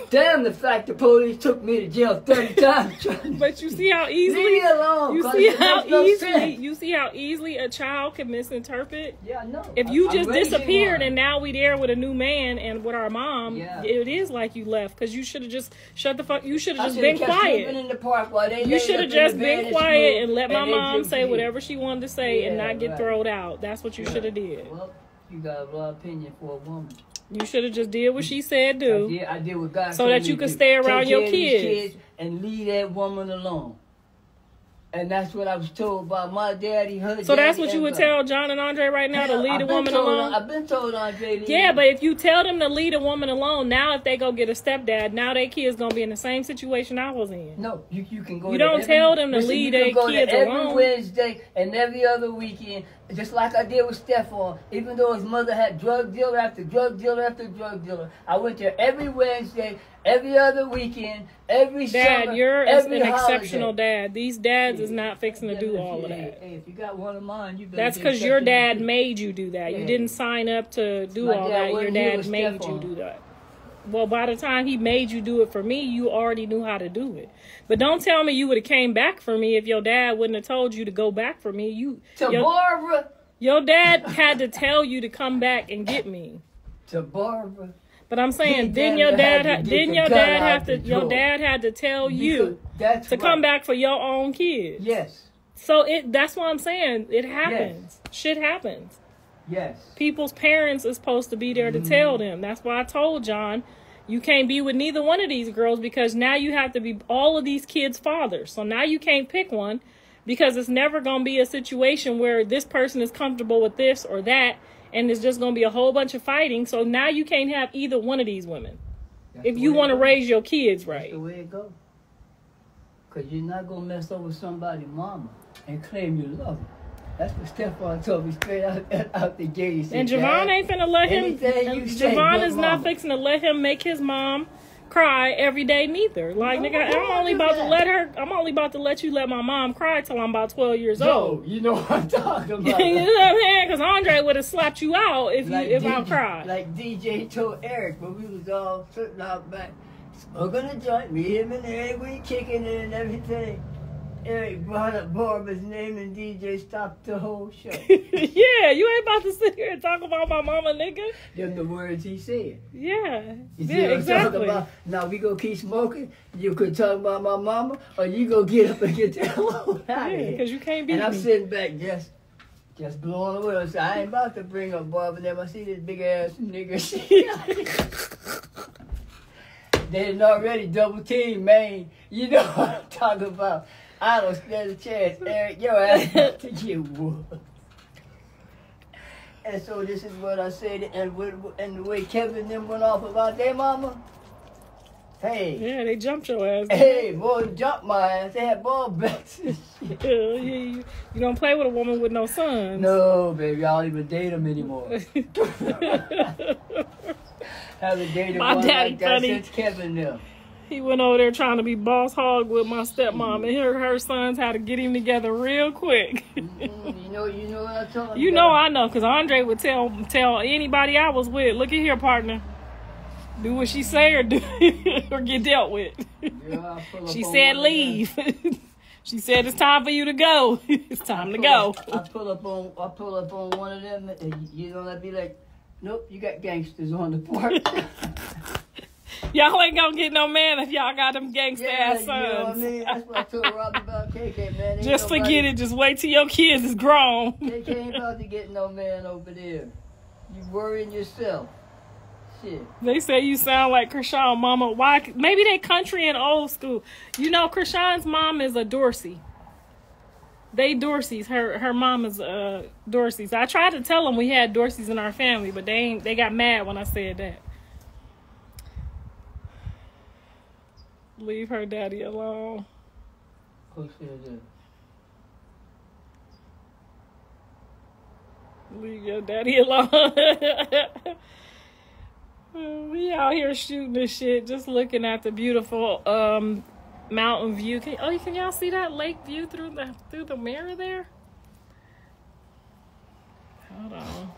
Damn the fact the police took me to jail 30 times. But you see how easily Leave me alone. you 'cause see it how makes no easily sense. you see how easily a child can misinterpret. Yeah, I know. If you I'm just raising disappeared one. and now we there with a new man and with our mom, Yeah. it is like you left because you should have just shut the fuck. You should I have just should've been kept sleeping quiet. in the park while they You laid should up have in just the been bed at quiet school, and let my they mom just say did. whatever she wanted to say and Yeah, not get right. thrown out. That's what you Yeah. should have did. Well, you got a lot of opinion for a woman. You should have just did what she said do. I did what God So told that me you to could do. stay around Take your care of these kids. and leave that woman alone. And that's what I was told by my daddy, her So that's daddy, what you and would God. tell John and Andre right now to Hell, leave I've a been woman told- alone? I've been told Andre to Yeah, but if you tell them to leave a woman alone, now if they go get a stepdad, now their kids gonna be in the same situation I was in. No, you can go. You there don't every- tell them to listen, leave you can their go there kids every alone. Wednesday and every other weekend, just like I did with Stephon. Even though his mother had drug dealer after drug dealer after drug dealer, I went there every Wednesday, every other weekend, every Dad, summer, you're every an holiday. exceptional dad. These dads is not fixing to do all of that. Hey, if you got one of mine, you better That's be because your exceptional dad too. made you do that. You Yeah. didn't sign up to do My all dad that. Your wasn't here dad with made you Stephon. do that. Well, by the time he made you do it for me, you already knew how to do it. But don't tell me you would have came back for me if your dad wouldn't have told you to go back for me. To Barbara. Your dad had to tell you to come back and get me. To Barbara. But I'm saying, He didn't damn your near dad had to get didn't the your gun dad out have the to your door. dad had to tell you That's to right. come back for your own kids. Yes. So that's what I'm saying. It happens. Shit happens. Yes. People's parents is supposed to be there to tell them. That's why I told John, you can't be with neither one of these girls because now you have to be all of these kids' fathers. So now you can't pick one because it's never going to be a situation where this person is comfortable with this or that and it's just going to be a whole bunch of fighting. So now you can't have either one of these women That's if the you way want it to goes. raise your kids That's right. the way it goes. Because you're not going to mess over somebody's mama and claim you love her. That's what Stephon told me straight out the gate. He said, And Javon "Dad, ain't finna let him. anything And you say, Javon but is not mama." fixing to let him make his mom cry every day neither. Like No, nigga, don't I'm only do about to that. let her. I'm only about to let you let my mom cry till I'm about 12 years No, old. you know what I'm talking You about. know what I'm saying? Because Andre would have slapped you out if Like I DJ cried. Like DJ told Eric when we was all sitting out back, smoking a joint, me, him, and Eric, we kicking it and everything. Eric brought up Barbara's name and DJ stopped the whole show. Yeah, you ain't about to sit here and talk about my mama, nigga. Them the words he said. Yeah, You see yeah, what I'm exactly. talking about? Now we gonna keep smoking. You could talk about my mama, or you go get up and get the hell out of Yeah, here. because you can't beat And I'm me. sitting back just blowing away. I said, I ain't about to bring up Barbara. Then I see this big ass nigga. They done already double team, man. You know what I'm talking about. I don't stand a chance. Eric, your ass about to get whooped. And so this is what I said, and the way Kevin and them went off about their mama. Hey, Yeah, they jumped your ass. hey, boy, jump my ass. They had ball backs and shit. You don't play with a woman with no sons. No, baby, I don't even date them anymore. Haven't dated My one daddy like that funny. since Kevin there. He went over there trying to be boss hog with my stepmom, and her sons had to get him together real quick. You know what I'm talking You about. know I know, because Andre would tell anybody I was with, look at here, partner. Do what she say or do or get dealt with. Girl, I pull up She on said one of leave. She said it's time for you to go. It's time to go. I pull up on one of them, and you know, I'd be like, nope, you got gangsters on the porch. Y'all ain't gonna get no man if y'all got them gangsta ass sons. You know what I mean? That's what I told Robbie about KK, man. Just forget it. Just wait till your kids is grown. KK ain't about to get no man over there. You worrying yourself. Shit. They say you sound like Krishan mama. Why? Maybe they country and old school. You know, Krishan's mom is a Dorsey. They Dorseys. Her mom is Dorseys. I tried to tell them we had Dorseys in our family, but they got mad when I said that. Leave her daddy alone. Who said that? Leave your daddy alone. We out here shooting this shit, just looking at the beautiful mountain view. Can y'all see that lake view through the mirror there? Hold on.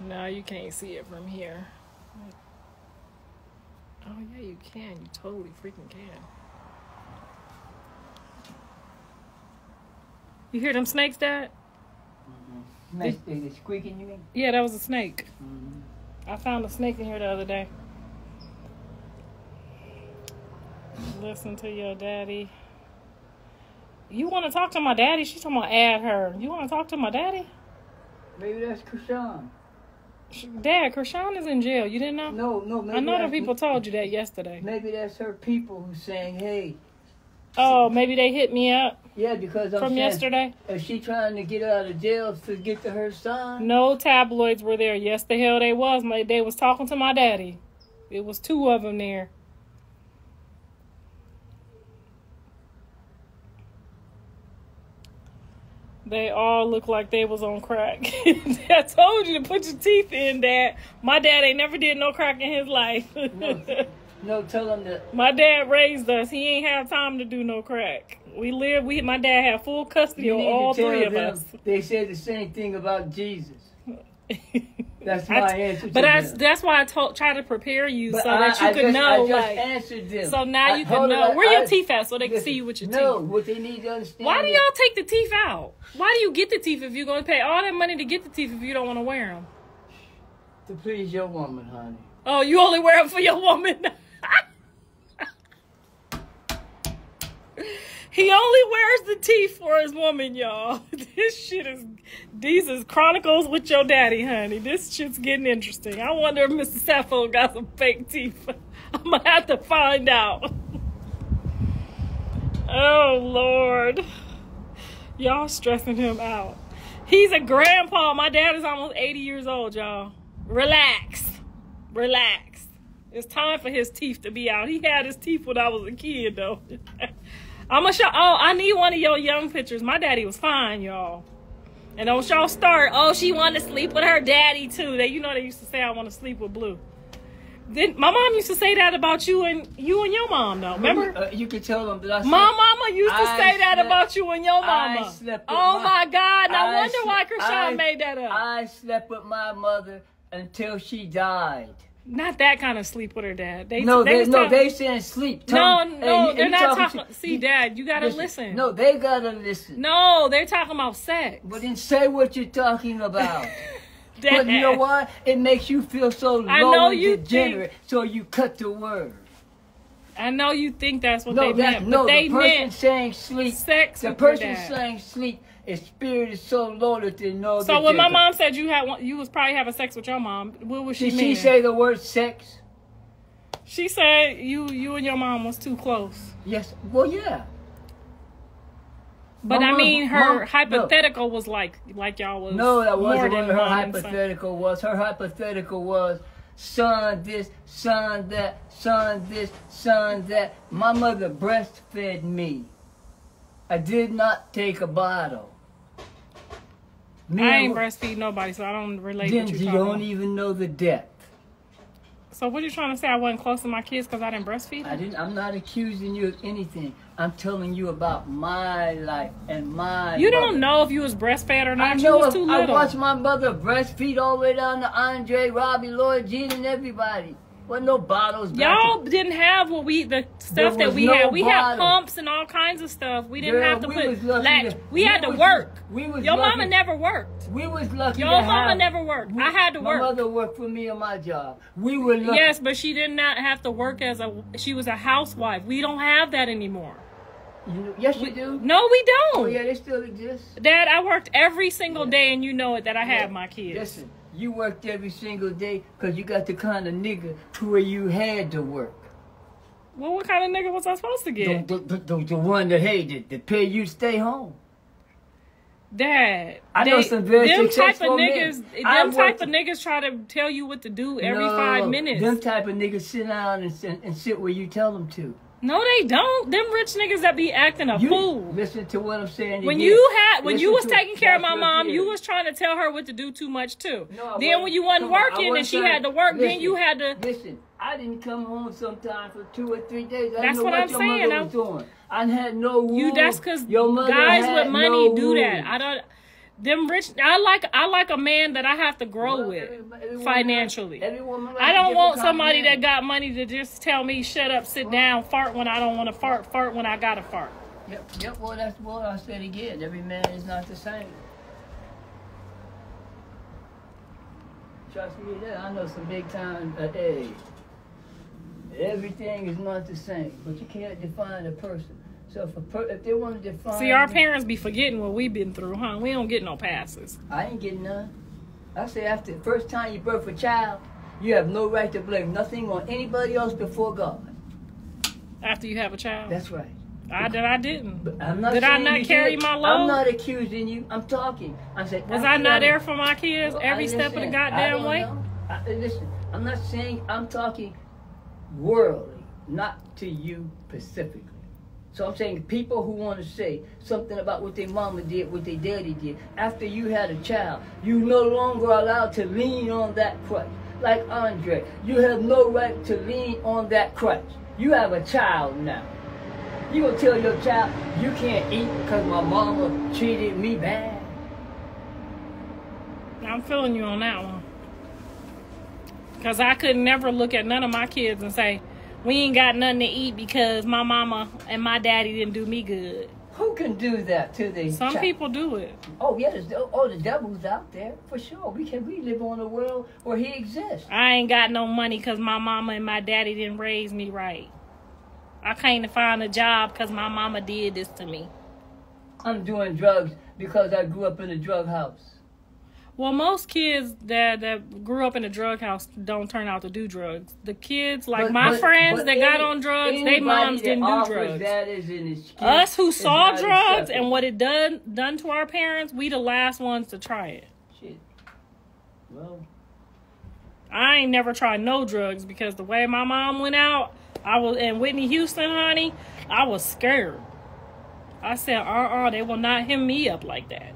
No, you can't see it from here. Oh yeah, you can. You totally freaking can. You hear them snakes, Dad? Snakes, they squeaking, you mean? Yeah, that was a snake. Mm-hmm. I found a snake in here the other day. Listen to your daddy. You want to talk to my daddy? She's talking about add her. You want to talk to my daddy? Maybe that's Krishan. Dad, Krishan is in jail. You didn't know? No. Maybe I know that people told you that yesterday. Maybe that's her people who's saying, hey. Oh, maybe they hit me up. Yeah, because I'm from saying, yesterday. Is she trying to get out of jail to get to her son? No tabloids were there. Yes, the hell they was. They was talking to my daddy. It was 2 of them there. They all look like they was on crack. I told you to put your teeth in, Dad. My dad ain't never did no crack in his life. No, tell him that. My dad raised us. He ain't have time to do no crack. My dad had full custody of all 3 of us. They said the same thing about Jesus. That's my answer. But that's why I tried to prepare you so that you could know. I just answered them. So now you can know. Where your teeth at so they can see you with your teeth? No, what they need to understand. Why do y'all take the teeth out? Why do you get the teeth if you're going to pay all that money to get the teeth if you don't want to wear them? To please your woman, honey. Oh, you only wear them for your woman? He only wears the teeth for his woman, y'all. These is Chronicles with your daddy, honey. This shit's getting interesting. I wonder if Mr. Sappho got some fake teeth. I'm going to have to find out. Oh, Lord. Y'all stressing him out. He's a grandpa. My dad is almost 80 years old, y'all. Relax. It's time for his teeth to be out. He had his teeth when I was a kid, though. I'm gonna show. Oh, I need one of your young pictures. My daddy was fine, y'all. And don't y'all start. Oh, she wanted to sleep with her daddy too. They used to say I want to sleep with Blue. Then my mom used to say that about you and your mom, though. Remember? You can tell them that. My mama used to say that about you and your mama. Oh my God! I wonder why Krishan made that up. I slept with my mother until she died. Not that kind of sleep with her dad. They saying sleep. No, they're not talking. See, Dad, you gotta listen. No, they gotta listen. No, they're talking about sex. But then say what you're talking about. Dad. But you know what? It makes you feel so low and degenerate, so you cut the word. I know you think that's what they meant, but they meant meant saying sleep. Sex. The person saying sleep. His spirit is so low that they know. So when my mom said you was probably having sex with your mom, what was she mean? Did she say the word sex? She said you and your mom was too close. Yes. Well, yeah. But I mean, her hypothetical was like y'all was. No, that wasn't what her hypothetical was. Her hypothetical was son this, son that, son this, son that. My mother breastfed me. I did not take a bottle. I ain't breastfeed nobody, so I don't relate to you. You don't even know the depth. So what are you trying to say? I wasn't close to my kids because I didn't breastfeed them? I'm not accusing you of anything. I'm telling you about my life and my You don't know if you was breastfed or not. I know you was too little. I watched my mother breastfeed all the way down to Andre, Robbie, Lloyd, Gene, and everybody. Wasn't no bottles. Y'all didn't have the stuff that we had. We had pumps and all kinds of stuff. We didn't have to put latch. We had to work. Your mama never worked. We was lucky. Your mama never worked. I had to work. My mother worked for me on my job. We were lucky. Yes, but she did not have to work she was a housewife. We don't have that anymore. Yes, you do. No, we don't. Oh, yeah, they still exist. Dad, I worked every single day, and you know it, that I had my kids. Listen, you worked every single day because you got the kind of nigga to where you had to work. Well, what kind of nigga was I supposed to get? The one that hated to pay you to stay home. Dad, I know some very successful niggas. Them type of niggas try to tell you what to do every 5 minutes. Them type of niggas sit down and sit where you tell them to. No, they don't. Them rich niggas that be acting a fool. Listen to what I'm saying. When you was taking care of my mom, you was trying to tell her what to do too much too. No, then when you wasn't working and she had to work, then you had to. Listen, I didn't come home sometimes for 2 or 3 days. That's what I'm saying. I had no room. That's because guys with money do that. I don't. Them rich, I like a man that I have to grow with financially. I don't want somebody that got money to just tell me shut up, sit down, fart when I don't want to fart when I gotta fart. Yep. Well, that's what I said again. Every man is not the same. Trust me, I know some big time. Hey, everything is not the same, but you can't define a person. So if they want to define... See, our parents be forgetting what we've been through, huh? We don't get no passes. I ain't getting none. I say after the first time you birth a child, you have no right to blame nothing on anybody else before God. After you have a child? That's right. I didn't. But I'm not did I not carry my load? I'm not accusing you. I'm talking. I'm saying... Was I not there for my kids every step of the goddamn way? Listen, I'm not saying... I'm talking worldly, not to you specifically. So I'm saying people who want to say something about what their mama did, what their daddy did, after you had a child, you no longer allowed to lean on that crutch. Like Andre, you have no right to lean on that crutch. You have a child now. You gonna tell your child, you can't eat because my mama treated me bad? I'm feeling you on that one. Because I could never look at none of my kids and say, we ain't got nothing to eat because my mama and my daddy didn't do me good. Who can do that to their Some child? people do it. Oh, yeah, the devil's out there, for sure. We live on a world where he exists. I ain't got no money because my mama and my daddy didn't raise me right. I can't find a job because my mama did this to me. I'm doing drugs because I grew up in a drug house. Well, most kids that grew up in a drug house don't turn out to do drugs. The kids, like my friends that got on drugs, their moms didn't do drugs. Us who saw drugs and what it done to our parents, we the last ones to try it. Shit. Well, I ain't never tried no drugs because the way my mom went out, I was in Whitney, Houston, honey, I was scared. I said, they will not hem me up like that.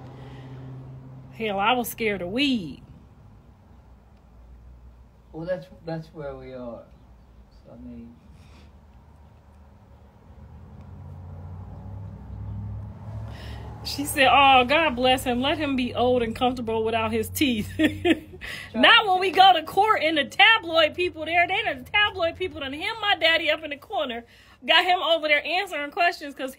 Hell, I was scared of weed. Well, that's where we are. So, I mean... She said, oh, God bless him. Let him be old and comfortable without his teeth. Not when we go to court and the tabloid people there. The tabloid people done hem my daddy up in the corner. Got him over there answering questions because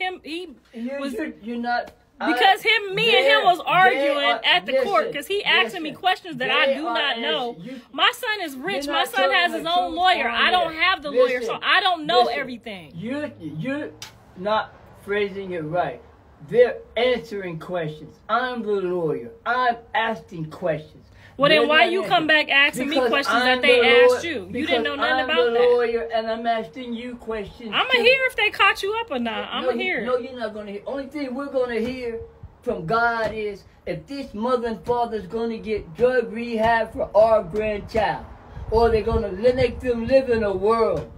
You're not... Because me and him was arguing at the court because he asking me questions that I do not know. My son is rich. My son has his own lawyer. I don't have the lawyer, so I don't know everything. You're not phrasing it right. They're answering questions. I'm the lawyer. I'm asking questions. Well, then why you come back asking me questions that they asked you? You didn't know nothing about that. I'm the lawyer, and I'm asking you questions. I'm going to hear if they caught you up or not. I'm going to hear. No, you're not going to hear. Only thing we're going to hear from God is if this mother and father's going to get drug rehab for our grandchild, or they're going to make them live in a world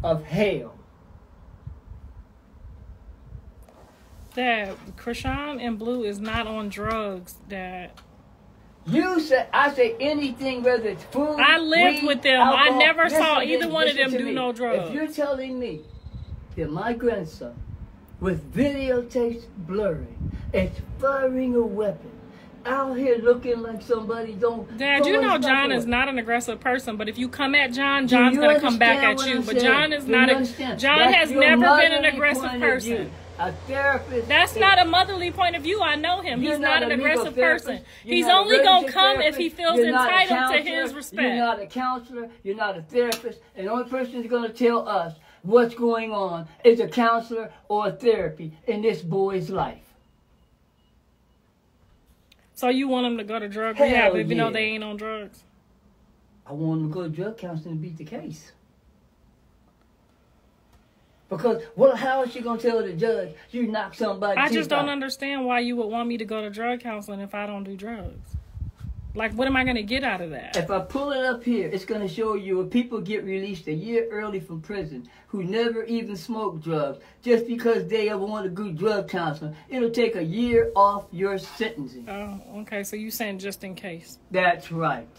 of hell. Dad, Krishan and Blue is not on drugs, Dad. You said, I say anything, whether it's food, I lived weed, with them. alcohol. I never saw either one of them do no drugs. If you're telling me that my grandson, with videotapes blurring, is firing a weapon out here looking like somebody don't. Dad, you know John is not an aggressive person, but if you come at John, John's gonna come back at you. But John is not John has never been an aggressive person. A therapist. That's not a motherly point of view. I know him. He's not an aggressive person. He's only gonna come if he feels entitled to his respect. You're not a counselor. You're not a therapist. And the only person who's gonna tell us what's going on is a counselor or a therapy in this boy's life. So you want him to go to drug rehab even though they ain't on drugs? I want him to go to drug counseling and beat the case. Because how is she gonna tell the judge you knocked somebody? I just don't understand why you would want me to go to drug counseling if I don't do drugs. Like, what am I gonna get out of that? If I pull it up here, it's gonna show you when people get released a year early from prison who never even smoked drugs just because they ever want to do drug counseling. It'll take a year off your sentencing. Oh, okay. So you saying just in case? That's right.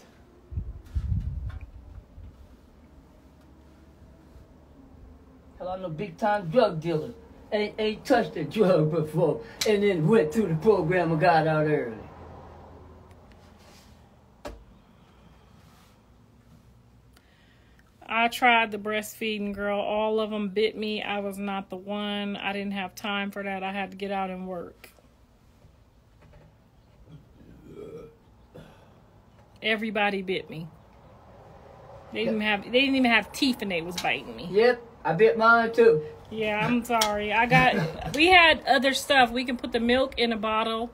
Hell, I know big time drug dealers ain't touched a drug before and then went through the program and got out early. I tried the breastfeeding, girl. All of them bit me. I was not the one. I didn't have time for that. I had to get out and work. Everybody bit me. They didn't even have teeth and they was biting me. Yep, I bit mine too. Yeah, I'm sorry. We had other stuff. We can put the milk in a bottle.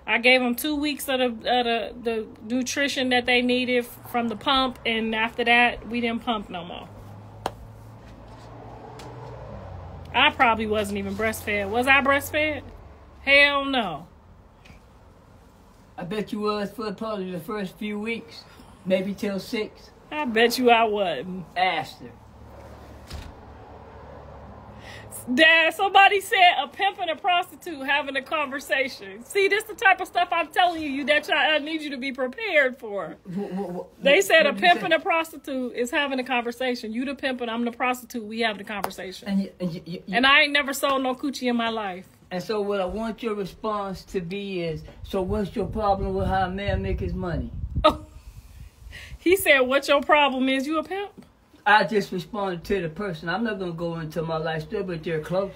I gave them 2 weeks of the nutrition that they needed from the pump, and after that, we didn't pump no more. I probably wasn't even breastfed. Was I breastfed? Hell no. I bet you was for probably the first few weeks, maybe till 6. I bet you I wasn't. Asked her. Dad, somebody said a pimp and a prostitute having a conversation. See, this the type of stuff I'm telling you that I need you to be prepared for. They said a pimp and a prostitute is having a conversation. You the pimp and I'm the prostitute. We having a conversation. And I ain't never sold no coochie in my life. And so what I want your response to be is, so what's your problem with how a man make his money? Oh, he said, what your problem is? You a pimp? I just responded to the person. I'm not gonna go into my life story, but they're close.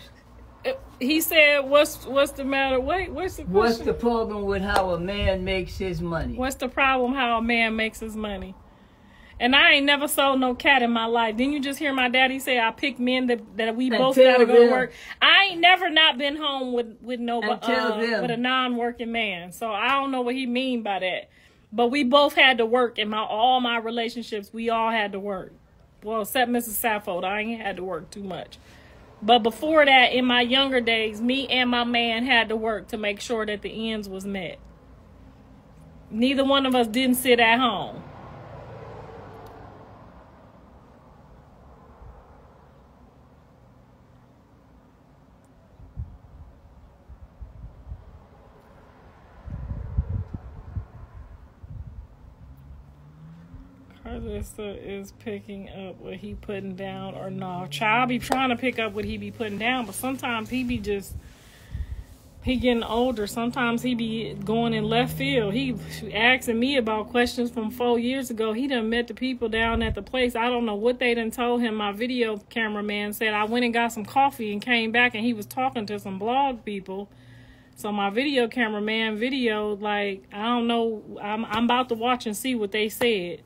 He said, "What's the matter? Wait, what's the question? What's the problem with how a man makes his money? What's the problem how a man makes his money?" And I ain't never sold no cat in my life. Didn't you just hear my daddy say I pick men that we both gotta go to work? I ain't never not been home with a non-working man. So I don't know what he mean by that. But we both had to work in all my relationships. We all had to work. Well, except Mrs. Saffold, I ain't had to work too much. But before that, in my younger days, me and my man had to work to make sure that the ends was met. Neither one of us didn't sit at home. Karlissa is picking up what he putting down or no. Child be trying to pick up what he be putting down, but sometimes he getting older. Sometimes he be going in left field. He asking me about questions from 4 years ago. He done met the people down at the place. I don't know what they done told him. My video cameraman said I went and got some coffee and came back and he was talking to some blog people. So my video cameraman videoed, like, I don't know. I'm about to watch and see what they said.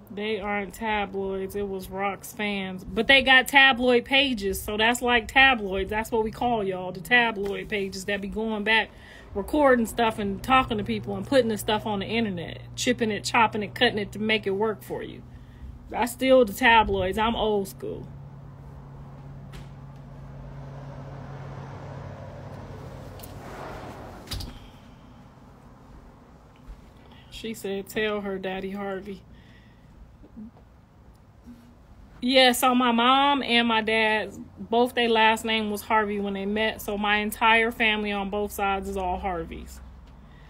They aren't tabloids. It was Rock's fans. But they got tabloid pages. So that's like tabloids. That's what we call y'all. The tabloid pages that be going back, recording stuff and talking to people and putting the stuff on the internet. Chipping it, chopping it, cutting it to make it work for you. I still the tabloids. I'm old school. She said, tell her Daddy Harvey. Yeah, so my mom and my dad, both their last name was Harvey when they met. So my entire family on both sides is all Harveys.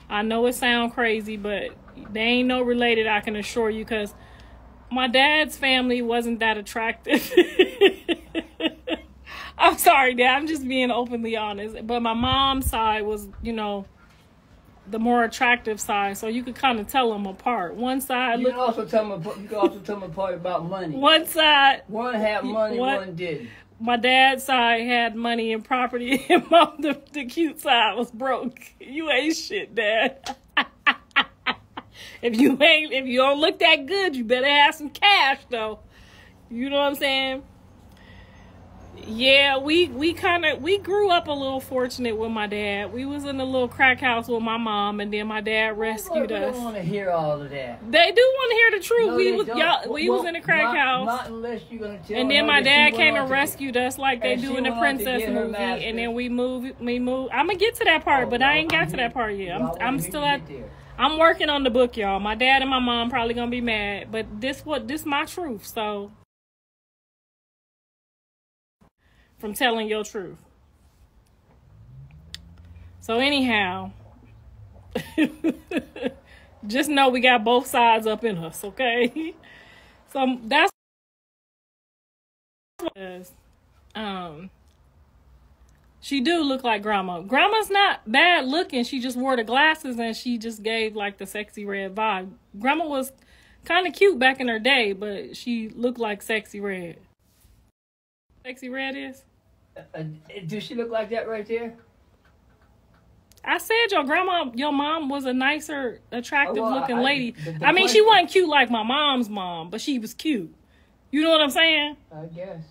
I know it sounds crazy, but they ain't no related, I can assure you, because my dad's family wasn't that attractive. I'm sorry, Dad. I'm just being openly honest. But my mom's side was, you know, the more attractive side, so you could kind of tell them apart. One side, You can also tell them apart about money. One side, one had money, one didn't. My dad's side had money and property, and the cute side was broke. You ain't shit, Dad. If you don't look that good, you better have some cash, though. You know what I'm saying? Yeah, we grew up a little fortunate with my dad. We was in a little crack house with my mom, and then my dad rescued us. They don't want to hear all of that. They do want to hear the truth. No, we was in a crack house. Not unless you're gonna tell. And then my dad came and rescued us like they do in the princess movie. And then we moved. I'm gonna get to that part, but I ain't got to that part yet. I'm still at. I'm working on the book, y'all. My dad and my mom probably gonna be mad, but this my truth. So. From telling your truth. So anyhow, just know we got both sides up in us, okay? So that's she do look like Grandma. Grandma's not bad looking. She just wore the glasses and she just gave like the sexy red vibe. Grandma was kind of cute back in her day, but she looked like sexy red. Sexy red is? Does she look like that right there? I said your mom was a nicer, attractive looking lady. I mean, she wasn't cute like my mom's mom, but she was cute. You know what I'm saying? I guess.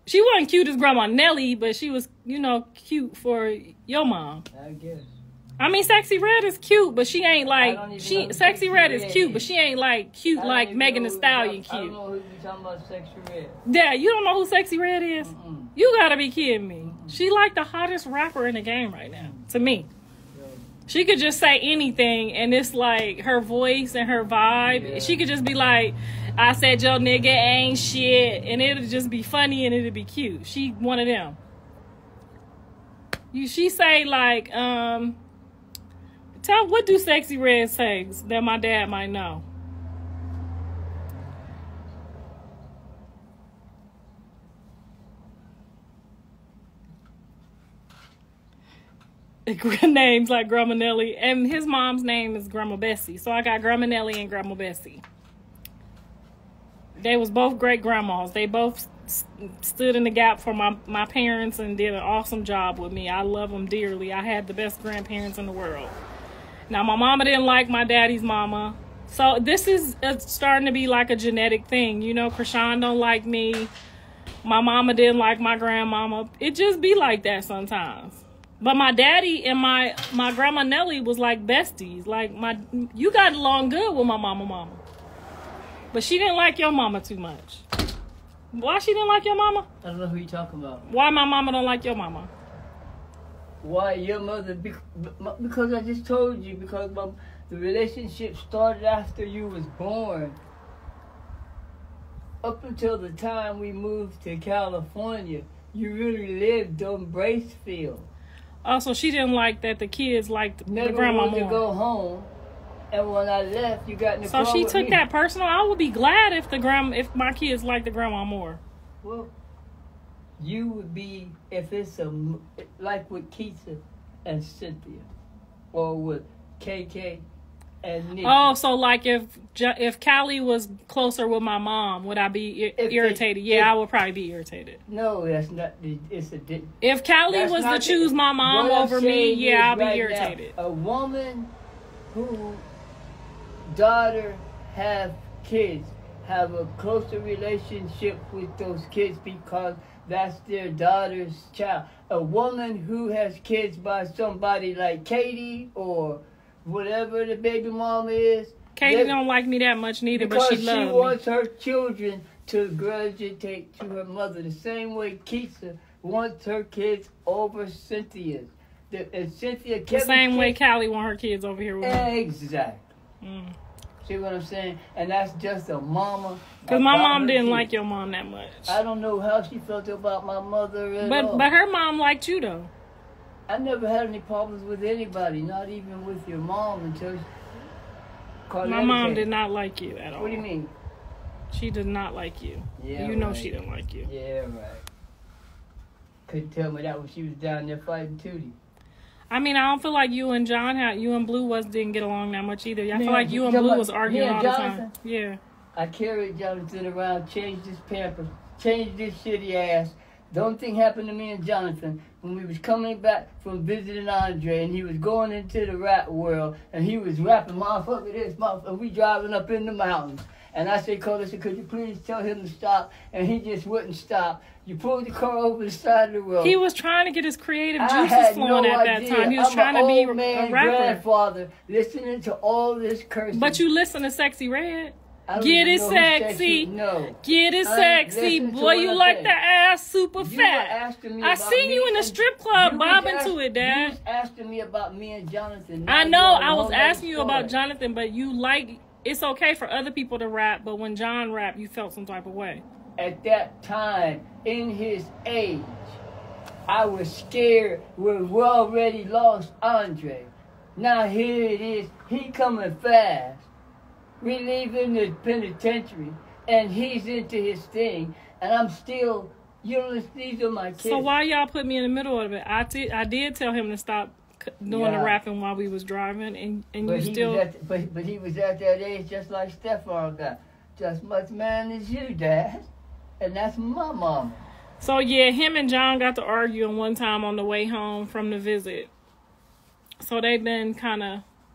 She wasn't cute as Grandma Nellie, but she was, you know, cute for your mom. I guess. I mean, Sexy Red is cute, but she ain't like Sexy Red is cute, but she ain't like cute like Megan Thee Stallion cute. I don't know who you talking about, Sexy Red. Yeah, you don't know who Sexy Red is? Mm-mm. You gotta be kidding me. She like the hottest rapper in the game right now, to me. She could just say anything, and it's like her voice and her vibe. Yeah. She could just be like, I said your nigga ain't shit, and it'll just be funny and it'll be cute. She one of them. She say like, what do Sexy Red say that my dad might know? Names like Grandma Nellie, and his mom's name is Grandma Bessie. So I got Grandma Nellie and Grandma Bessie. They was both great grandmas. They both stood in the gap for my parents and did an awesome job with me. I love them dearly. I had the best grandparents in the world. Now, my mama didn't like my daddy's mama. So this is starting to be like a genetic thing. You know, Krishan don't like me. My mama didn't like my grandmama. It just be like that sometimes. But my daddy and my Grandma Nellie was like besties. Like, you got along good with my mama. But she didn't like your mama too much. Why she didn't like your mama? I don't know who you talking about. Why my mama don't like your mama? Why your mother? Because I just told you. Because the relationship started after you was born. Up until the time we moved to California, you really lived on Bracefield. Also, she didn't like that the kids liked the grandma more. Never wanted to go home, and when I left, you got in the car So she with took me. that personal. I would be glad if my kids liked the grandma more. Well, you would be if it's like with Keisha and Cynthia, or with KK and Nick. Oh, so like if Callie was closer with my mom, would I be irritated? I would probably be irritated. No, that's not. It's a. If Callie was to choose my mom over me, I'll be irritated. Now, a woman who daughter have kids have a closer relationship with those kids because that's their daughter's child. A woman who has kids by somebody like Katie or whatever the baby mama is. Katie don't like me that much neither, but she loves me. Because she wants her children to graduate to her mother the same way Keisha wants her kids over Cynthia's. And Cynthia the same way Callie want her kids over here with me. Exactly. See what I'm saying? And that's just a mama. Because my mom didn't like your mom that much. I don't know how she felt about my mother at all. But her mom liked you though. I never had any problems with anybody, not even with your mom until my mom did not like you at all. What do you mean? She did not like you. Yeah, you know she didn't like you. Yeah, right. Couldn't tell me that when she was down there fighting Tootie. I mean, I don't feel like you and Blue didn't get along that much either. I feel like you and Blue was arguing all the time. Yeah. I carried Jonathan around, changed his pampers, changed his shitty ass. The only thing happened to me and Jonathan when we was coming back from visiting Andre, and he was going into the rap world, and he was rapping, motherfucker this, motherfucker, we driving up in the mountains. And I said, Karlissa, could you please tell him to stop? And he just wouldn't stop. You pulled the car over the side of the road. He was trying to get his creative juices flowing at that time. He was trying to be a rapper. Grandfather, listening to all this cursing. But you listen to Sexy Red. Get it sexy. No. Get it sexy. Boy, you like the ass super fat. I seen you in the strip club bobbing to it, Dad. You was asking me about me and Jonathan. I know. I was asking you about Jonathan, but you like... It's okay for other people to rap, but when John rapped, you felt some type of way. At that time, in his age, I was scared when we already lost Andre. Now here it is, he coming fast. We leaving the penitentiary, and he's into his thing, and I'm still, these are my kids. So why y'all put me in the middle of it? I did tell him to stop doing the rapping while we was driving, and but you still... But he was at that age just like Stefan got. Just much man as you, Dad. And that's my mama. So yeah, him and John got to arguing one time on the way home from the visit. So they've been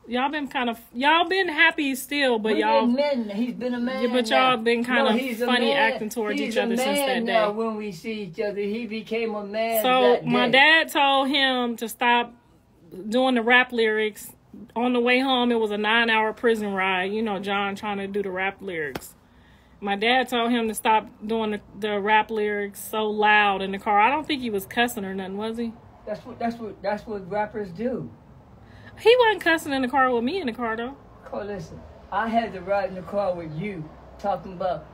y'all been happy still, but y'all... He's been a man. Yeah, but y'all been kind of funny acting towards each other since that day. Now when we see each other, he became a man. So my dad told him to stop doing the rap lyrics. On the way home, it was a 9-hour prison ride. You know, John trying to do the rap lyrics. My dad told him to stop doing the rap lyrics so loud in the car. I don't think he was cussing or nothing, was he? That's what rappers do. He wasn't cussing in the car with me in the car, though. Listen, I had to ride in the car with you talking about,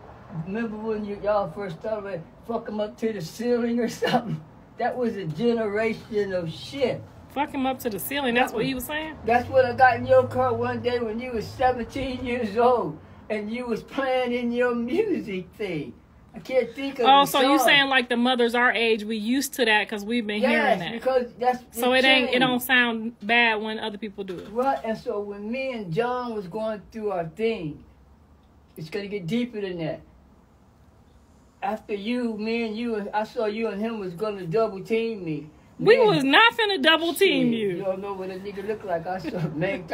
remember when y'all first started, fuck him up to the ceiling or something? That was a generation of shit. Fuck him up to the ceiling. That's what he was saying? That's what I got in your car one day when you was 17 years old and you was playing in your music thing. I can't think of the so song. You saying like the mothers our age, we used to that because we've been hearing that. Because that's so it don't sound bad when other people do it. Right, and so when me and John was going through our thing, it's gonna get deeper than that. After me and you, I saw you and him was gonna double team me. We was not finna double team you. You don't know what a nigga look like. I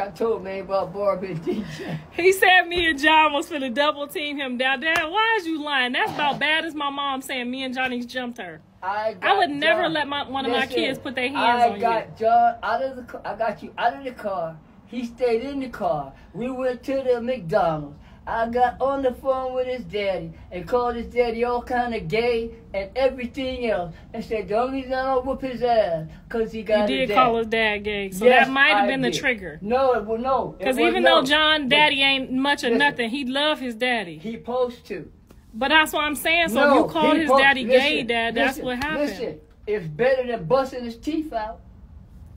told man about Barbie and DJ. He said me and John was finna double team him down. Dad, why is you lying? That's about bad as my mom saying me and Johnny jumped her. I would never let one of my kids put their hands on you. I got John out of the car. I got you out of the car. He stayed in the car. We went to the McDonald's. I got on the phone with his daddy and called his daddy all kind of gay and everything else and said the only reason I don't whoop his ass because he got You his did dad. call his dad gay, so yes, that might have been the trigger. No. Because even though John daddy ain't much of nothing, he love his daddy. He supposed to. But that's what I'm saying. So if you called his daddy gay, Dad, that's what happened. Listen, it's better than busting his teeth out.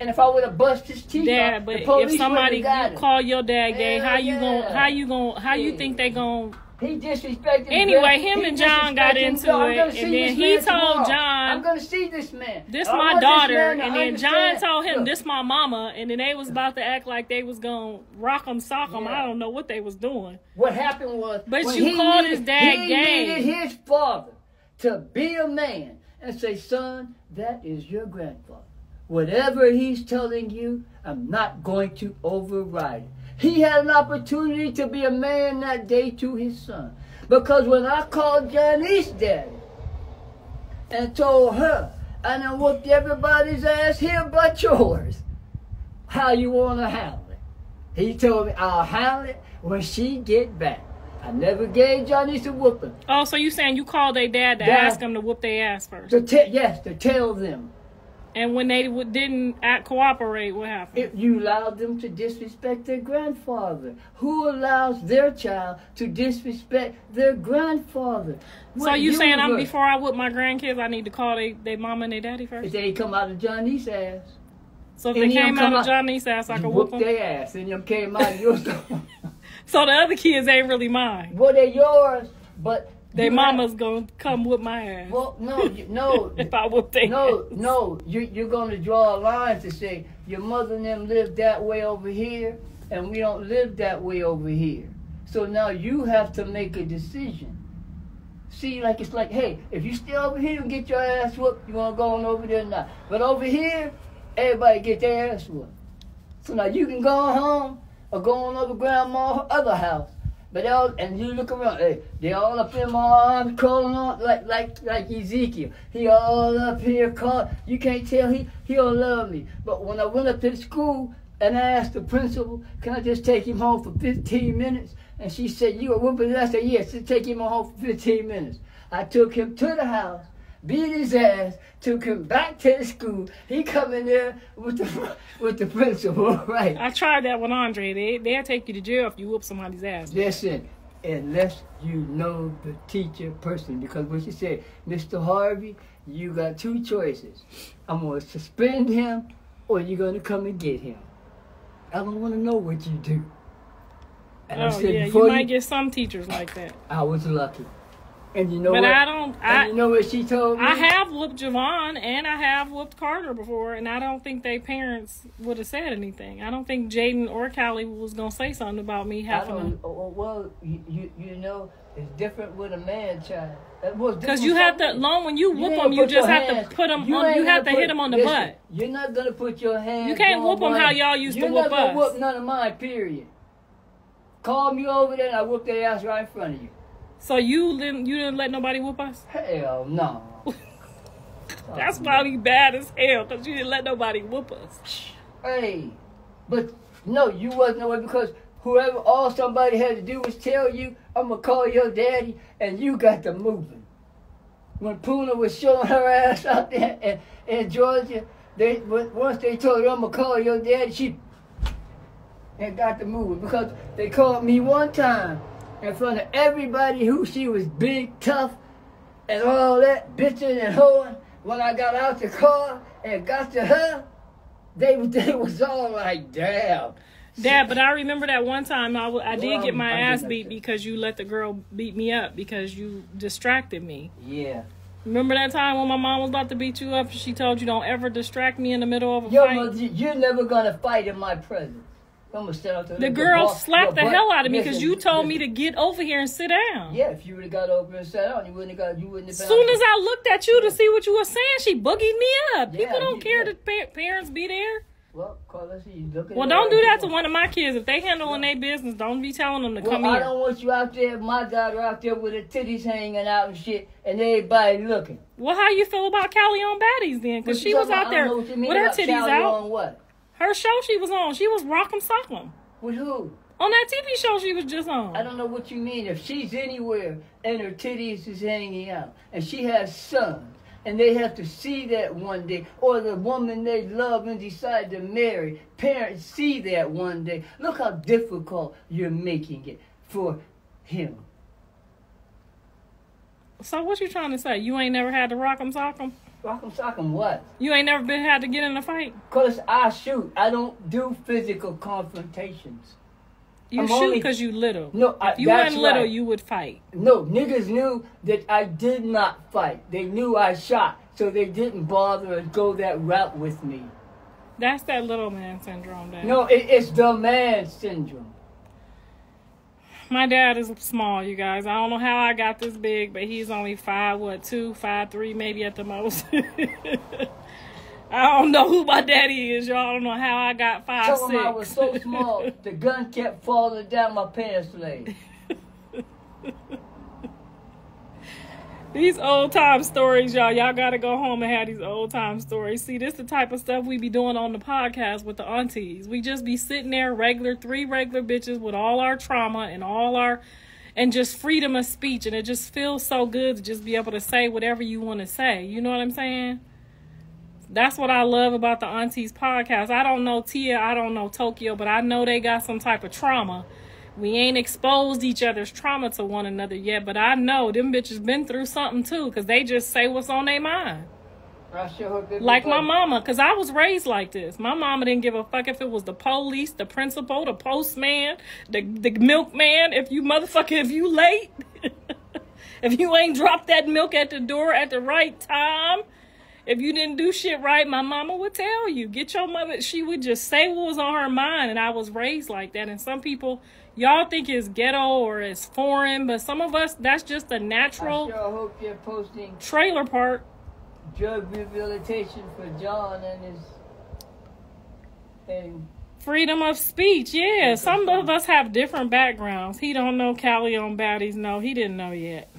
And if I would have busted his teeth out, but if somebody call your dad gay, how you think they gonna? He disrespected. Anyway, him and John got into it, and then he told John, "I'm gonna see this man. This my daughter," and then John told him, "This my mama," and then they was about to act like they was gonna rock him, sock him. I don't know what they was doing. What happened was, but you called his dad gay. He needed his father to be a man and say, "Son, that is your grandfather. Whatever he's telling you, I'm not going to override it." He had an opportunity to be a man that day to his son. Because when I called Johnny's daddy and told her, I done whooped everybody's ass here but yours, how you want to handle it? He told me, I'll handle it when she get back. I never gave Johnny some whooping. Oh, so you saying you called their dad to ask them to whoop their ass first? Yes, to tell them. And when they didn't cooperate, what happened? You allowed them to disrespect their grandfather. Who allows their child to disrespect their grandfather? So you saying before I whip my grandkids, I need to call their mama and their daddy first? If they come out of Johnny's ass. So if they came out of Johnny's ass, I could whoop them? their ass, and them came out of yours. So the other kids ain't really mine? Well, they're yours, but Their mama's gonna come whip my ass. Well, no. If I whoop their ass. No. You're going to draw a line to say your mother and them live that way over here, and we don't live that way over here. So now you have to make a decision. See, like it's like, hey, if you stay over here and get your ass whooped, you want to go on over there or not. But over here, everybody get their ass whooped. So now you can go home or go on over grandma's other house. But and you look around, hey, they all up in my arms, crawling on like Ezekiel. He all up here, you can't tell he don't love me. But when I went up to the school and I asked the principal, can I just take him home for 15 minutes? And she said, you a whooping? I said, yes, take him home for 15 minutes. I took him to the house, beat his ass, took him back to the school. He come in there with the principal, right? I tried that with Andre. They'll take you to jail if you whoop somebody's ass. Listen, unless you know the teacher personally, because what she said, Mr. Harvey, you got two choices. I'm going to suspend him or you're going to come and get him. I don't want to know what you do. And I said, you might get some teachers like that. I was lucky. And you know but what? You know what she told me? I have whooped Javon and I have whooped Carter before, and I don't think their parents would have said anything. I don't think Jaden or Callie was going to say something about me having Well, you know, it's different with a man child. Because you have to, when you whoop them, you just have to put them on, you have to hit them on the butt. You're not going to put your hands. You can't whoop them how y'all used to whoop us. You're not going to whoop none of mine, period. Call me over there and I whoop their ass right in front of you. So you didn't let nobody whoop us? Hell no. That's probably bad as hell because you didn't let nobody whoop us. Hey, but no, you wasn't aware because all somebody had to do was tell you, I'm going to call your daddy, and you got to moving. When Puna was showing her ass out there in Georgia, once they told her, I'm going to call your daddy, she and got to moving because they called me one time in front of everybody who she was big, tough, and all that bitching and hoeing. When I got out the car and got to her, they was all like, damn. Dad, but I remember that one time I did get my ass beat because you let the girl beat me up because you distracted me. Yeah. Remember that time when my mom was about to beat you up? She told you don't ever distract me in the middle of a fight? You're never going to fight in my presence. The girl slapped the hell out of me because you told me to get over here and sit down. Yeah, if you would have got over and sat down, you wouldn't have been. As soon as I looked at you to see what you were saying, she boogied me up. Yeah, people don't care that parents be there. Well, Carlissa, you look at don't do that to one of my kids. If they handling their business, don't be telling them to come here. I don't want you out there, my daughter out there with her titties hanging out and shit, and everybody looking. Well, how you feel about Callie on Baddies then? Because she was out there with her titties out. On what? Her show she was on. She was Rock'em Sock'em. With who? On that TV show she was just on. I don't know what you mean. If she's anywhere and her titties is hanging out and she has sons and they have to see that one day, or the woman they love and decide to marry, parents see that one day. Look how difficult you're making it for him. So what you trying to say? You ain't never had to Rock'em Sock'em? Rock'em Sock'em what? You ain't never had to get in a fight? Because I shoot. I don't do physical confrontations. You shoot because you little. No, if you weren't little, you would fight. No, niggas knew that I did not fight. They knew I shot, so they didn't bother and go that route with me. That's that little man syndrome, Dad. No, it's the man syndrome. My dad is small, you guys. I don't know how I got this big, but he's only 5'2", 5'3", maybe at the most. I don't know who my daddy is, y'all. I don't know how I got 5'6". Tell him I was so small, the gun kept falling down my pants leg. These old time stories, y'all. Y'all got to go home and have these old time stories. See, this is the type of stuff we be doing on the podcast with the aunties. We just be sitting there, three regular bitches with all our trauma and just freedom of speech. And it just feels so good to just be able to say whatever you want to say. You know what I'm saying? That's what I love about the Aunties podcast. I don't know Tia, I don't know Tokyo, but I know they got some type of trauma. We ain't exposed each other's trauma to one another yet, but I know them bitches been through something too, because they just say what's on their mind. Like my mama, because I was raised like this. My mama didn't give a fuck if it was the police, the principal, the postman, the milkman. If you late, If you ain't dropped that milk at the door at the right time, if you didn't do shit right, my mama would tell you. Get your mother. She would just say what was on her mind. And I was raised like that. And some people, y'all think it's ghetto or it's foreign. But some of us, that's just a natural I sure hope you're posting trailer park. drug rehabilitation for John and his... And Freedom of speech. Yeah, some of us have different backgrounds. He don't know Callie on baddies. No, he didn't know yet.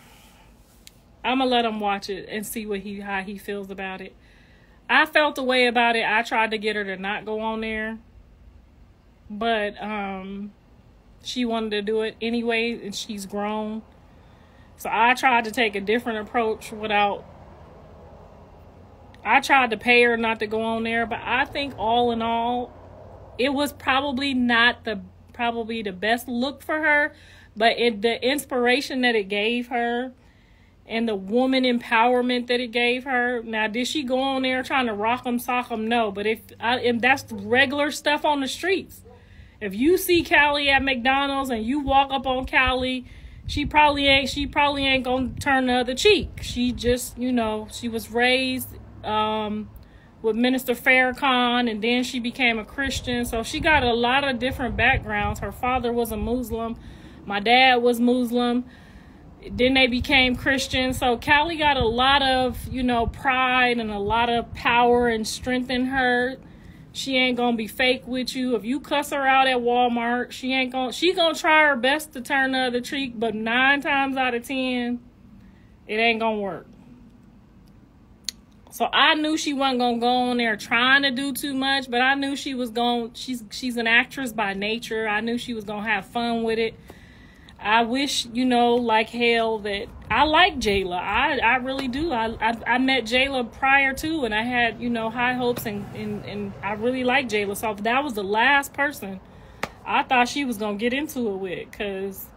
I'm gonna let him watch it and see how he feels about it. I felt the way about it. I tried to get her to not go on there, but she wanted to do it anyway, and she's grown. So I tried to take a different approach I tried to pay her not to go on there, but I think all in all, it was probably not the best look for her, but the inspiration that it gave her and the woman empowerment that it gave her. Now, did she go on there trying to rock 'em, sock 'em? No, but if that's regular stuff on the streets. If you see Callie at McDonald's and you walk up on Callie, she probably ain't gonna turn the other cheek. She just, she was raised with Minister Farrakhan, and then she became a Christian. So she got a lot of different backgrounds. Her father was a Muslim. My dad was Muslim. Then they became Christian. So Callie got a lot of, pride and a lot of power and strength in her. She ain't gonna be fake with you. If you cuss her out at Walmart, she gonna try her best to turn the other cheek, but 9 times out of 10, it ain't gonna work. So I knew she wasn't gonna go on there trying to do too much, but I knew she was she's an actress by nature. I knew she was gonna have fun with it. I wish, like hell, that I like Jayla. I really do. I met Jayla prior to, and I had, high hopes, and I really like Jayla. So that was the last person I thought she was going to get into it with, because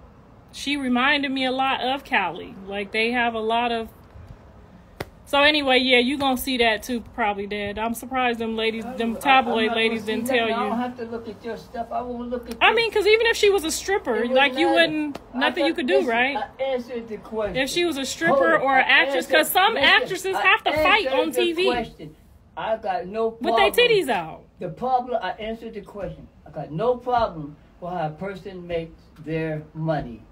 she reminded me a lot of Callie. Like, they have a lot of... So anyway, yeah, you gonna see that too, probably, Dad. I'm surprised them tabloid ladies didn't tell you. I don't have to look at your stuff. I won't look at. I mean, because even if she was a stripper, like you wouldn't, nothing you could do, right? I answered the question. If she was a stripper or an actress, because some actresses have to fight on TV. Question. I got no problem. With their titties out. The problem. I answered the question. I got no problem with how a person makes their money.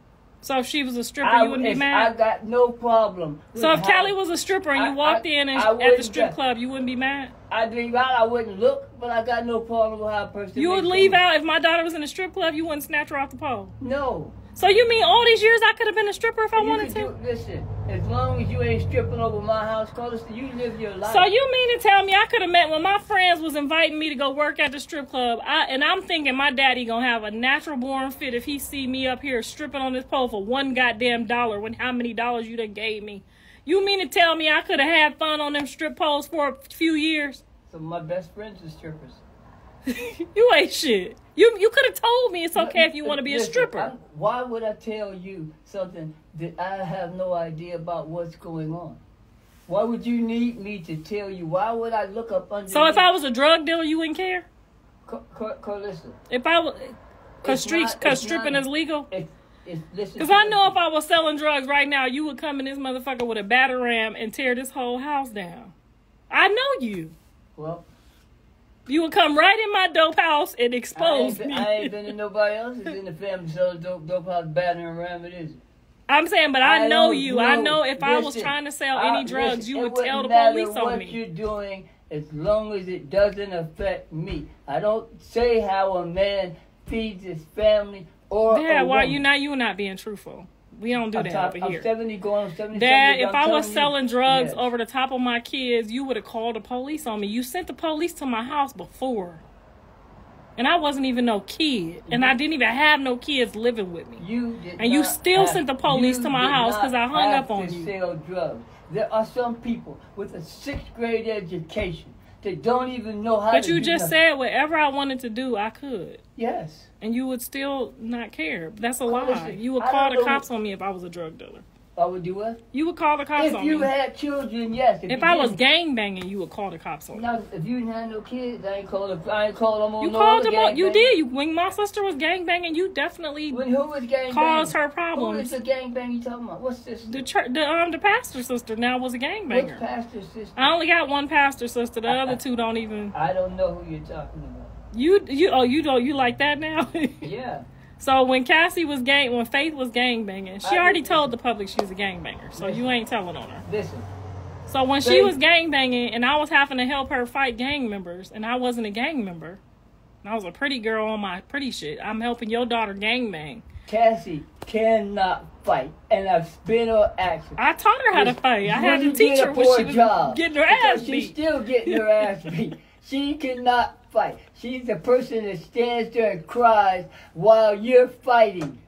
So if she was a stripper, you wouldn't be mad? I got no problem. So if Callie was a stripper and you walked in at the strip club, you wouldn't be mad? I'd leave out. I wouldn't look, but I got no problem with how a person... You would leave out if my daughter was in a strip club, you wouldn't snatch her off the pole? No. So you mean all these years I could have been a stripper if I wanted to? Listen, as long as you ain't stripping over my house, Karlissa, you live your life. So you mean to tell me I could have met when my friends was inviting me to go work at the strip club, and I'm thinking my daddy gonna have a natural born fit if he see me up here stripping on this pole for $1 goddamn when how many dollars you done gave me? You mean to tell me I could have had fun on them strip poles for a few years? Some of my best friends are strippers. You ain't shit. You could have told me it's okay if you want to be a stripper. Why would I tell you something that I have no idea about what's going on? Why would you need me to tell you? Why would I look up under? So if I was a drug dealer, you wouldn't care? Karlissa. If I was, because stripping is legal. Because I I know if I was selling drugs right now, you would come in this motherfucker with a batter ram and tear this whole house down. I know you. Well. You would come right in my dope house and expose me. I ain't been in nobody else's in the family selling dope house, battering around it, is it? I'm saying, but I know you. I know if I was trying to sell any drugs, you would tell the police on me. What you're doing, as long as it doesn't affect me. I don't say how a man feeds his family or a woman. You're not being truthful. We don't do that over here. I'm 70 going on 77. Dad, if I was selling drugs over the top of my kids, you would have called the police on me. You sent the police to my house before. And I wasn't even no kid. And I didn't even have no kids living with me. You still sent the police to my house because I hung up on you. Sell drugs. There are some people with a 6th grade education that don't even know how to do But you just said whatever I wanted to do, I could. Yes. And you would still not care. That's a lie. You would call the cops on me if I was a drug dealer. I would do what? You would call the cops If on you me. had children, yes. If I was gang banging, you would call the cops on me. No, if you didn't have no kids, I ain't called them on You no called other them on. gang You bang. did. When my sister was gang banging, you definitely When who was gang caused banging? her problems. Who is the gang bang you talking about? What's this? The pastor sister now was a gang What's banger. pastor sister? I only got one pastor sister. The other two don't even. I don't know who you're talking about. You like that now? Yeah. So when when Faith was gang banging, she I already didn't- told the public she was a gang banger. So you ain't telling on her. Listen. So when she Faith- was gang banging and I was having to help her fight gang members and I wasn't a gang member, and I was a pretty girl on my pretty shit. I'm helping your daughter gang bang. Cassie cannot fight, and I've been on action. I taught her how to fight. I had to You teach did her a when poor she was job, getting her because ass She's beat. still getting her ass beat. She cannot fight. She's the person that stands there and cries while you're fighting.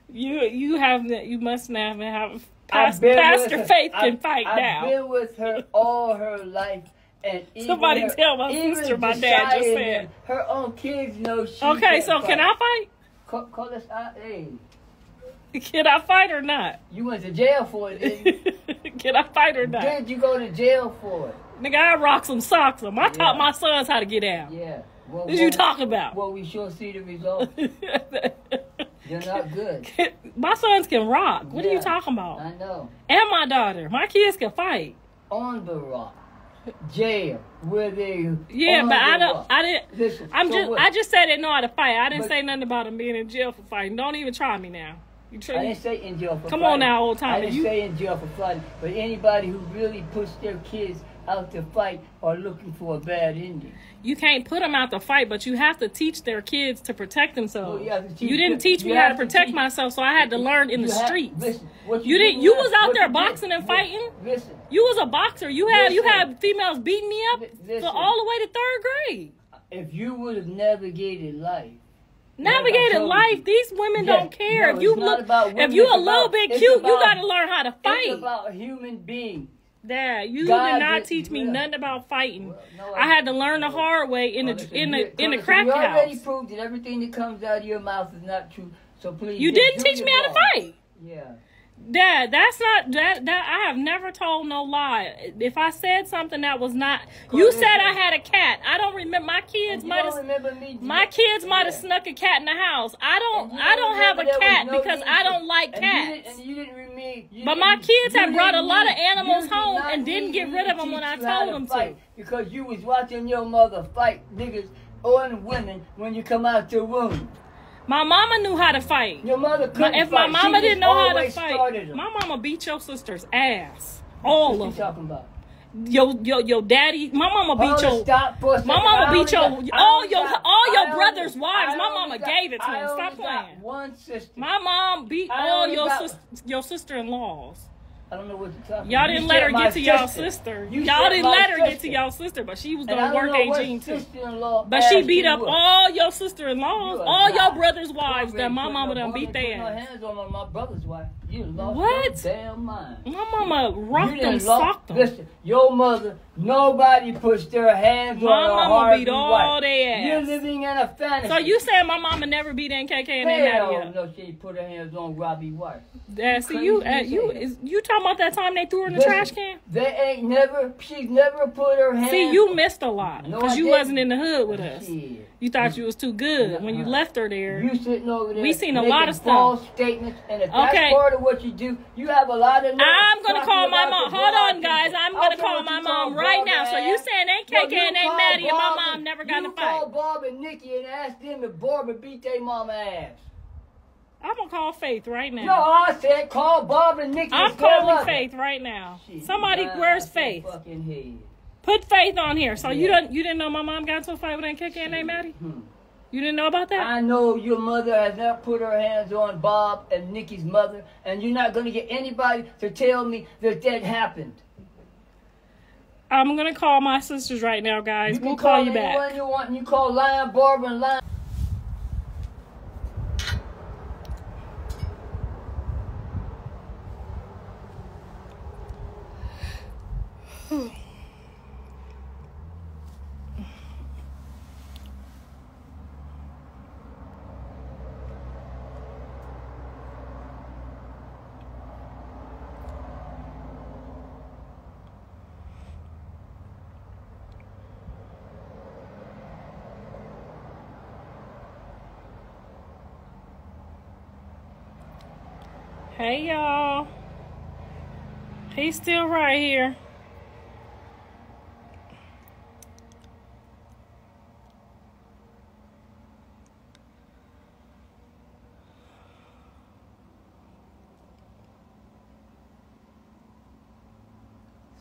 You must not have I've been with Pastor her. Faith can I've- fight I've now. been with her all her life. And even Somebody her, tell my even sister my dad just Josiah said. and her own kids know she Okay, can't so fight. can I fight? Call us out. Hey, Can I fight or not? you went to jail for it, didn't you? Can I fight or not? Did you go to jail for it? Nigga, I rock some socks them. I taught Yeah. my sons how to get out. Yeah. Well, What you talking about? Well, we sure see the results. You're not good. My sons can rock. What are you Yeah. talking about? I know. And my daughter. My kids can fight. On the rock. Jail. Where they Yeah, on but the I don't. rock. I didn't. Listen, I'm so just. what? I just said they know how to fight. I didn't But- say nothing about them being in jail for fighting. Don't even try me now. You I try. didn't say in jail for Come fighting. on now, old timer. I didn't You- say in jail for fighting. But anybody who really puts their kids out to fight are looking for a bad ending. You can't put them out to fight, but you have to teach their kids to protect themselves. Well, you have to teach You didn't them- teach me you how to have to protect teach- myself, so I had to learn in the You have- streets. Listen, what You didn't. do You now- was out what there you did- boxing and fighting. Listen. You was a boxer. You had Listen. females beating me up Listen. for all the way to 3rd grade. If you would have navigated life. Navigated told life. you. These women Yes, don't care. no, if you it's not look, about women, if you it's a little about- bit it's cute, you about- got to learn how to fight. It's about human beings. Dad, you God did not did- teach me well, nothing about fighting. well, no, I had to learn the hard way in the crack You already house. proved that everything that comes out of your mouth is not true. So please. You just didn't do teach your me how to part. fight. Yeah. Dad, that's not that. I have never told no lie. If I said something that was not, you said I had a cat. I don't remember. My kids You might don't have. remember me. My kids might have Yeah. snuck a cat in the house. I And you don't have a remember there cat was no because need I to- don't like and cats. You didn't remember. But my kids have brought a lot of animals home and didn't get rid of them when I told them to. Because you was watching your mother fight niggas or women when you come out your womb. My mama knew how to fight. Your mother couldn't If my fight. mama She didn't just know how to always fight, started them. my mama beat your sister's ass. All What of you them. talking about? Your daddy. My mama beat Hold your. it, stop for a second. My mama I beat only your got- all I your only got- all your I brothers' only- wives. I My only mama got- gave it to I him. Stop only got playing. one sister. My mom beat I all only got- your sister-in-laws. I don't know what you're talking Y'all about. didn't You let her said my get to y'all sister. You Y'all said didn't my let her get to sister. y'all sister, but she was And I gonna don't work know what Gene too. sister-in-law But she asked beat you up what. all your sister-in-laws, You a all your lie. brothers' wives You that ain't my put mama no done woman beat put their no ass. hands on my brother's wife. You lost What? your damn mind. My mama rocked You them, done lost- socked them. Listen, your mother, nobody puts their hands My on a mama Harvey beat all wife. they ass. You're living in a fantasy. So you saying my mama never beat NKK and they Hell married her? no, she ain't put her hands on Robbie White. Yeah, see Crazy you, as hell. you talking about that time they threw her in the Listen, trash can? She's never put her hands. See, you missed a lot No, because I you didn't. wasn't in the hood with us. Shit. You thought you was too good when you left her there. You sitting over there. We seen a making lot of stuff. false statements, and if Okay. that's part of what you do, you have a lot of. I'm gonna talking call my about mom. the Hold broad on, guys. people. I'm I gonna don't care call what my you call mom right Bob now. So you ass. saying No, NKK and they call Maddie and my Bob mom never got in a You call fight? Bob and Nikki and ask them if Barbara beat their mama ass. I'm gonna call Faith right No, now. I said call Bob and Nikki. I'm and their calling mother. Faith right now. Shit, Somebody, God, where's that's Faith? your fucking head. Put Faith on here. So you Yeah. didn't know my mom got into a fight with NKK and they Maddie? Hmm. You didn't know about that? I know your mother has not put her hands on Bob and Nikki's mother, and you're not going to get anybody to tell me that that happened. I'm gonna call my sisters right now, guys. You can We'll call you anyone back. you want, and you call Lion Barbara and Lion. Hey, y'all. He's still right here.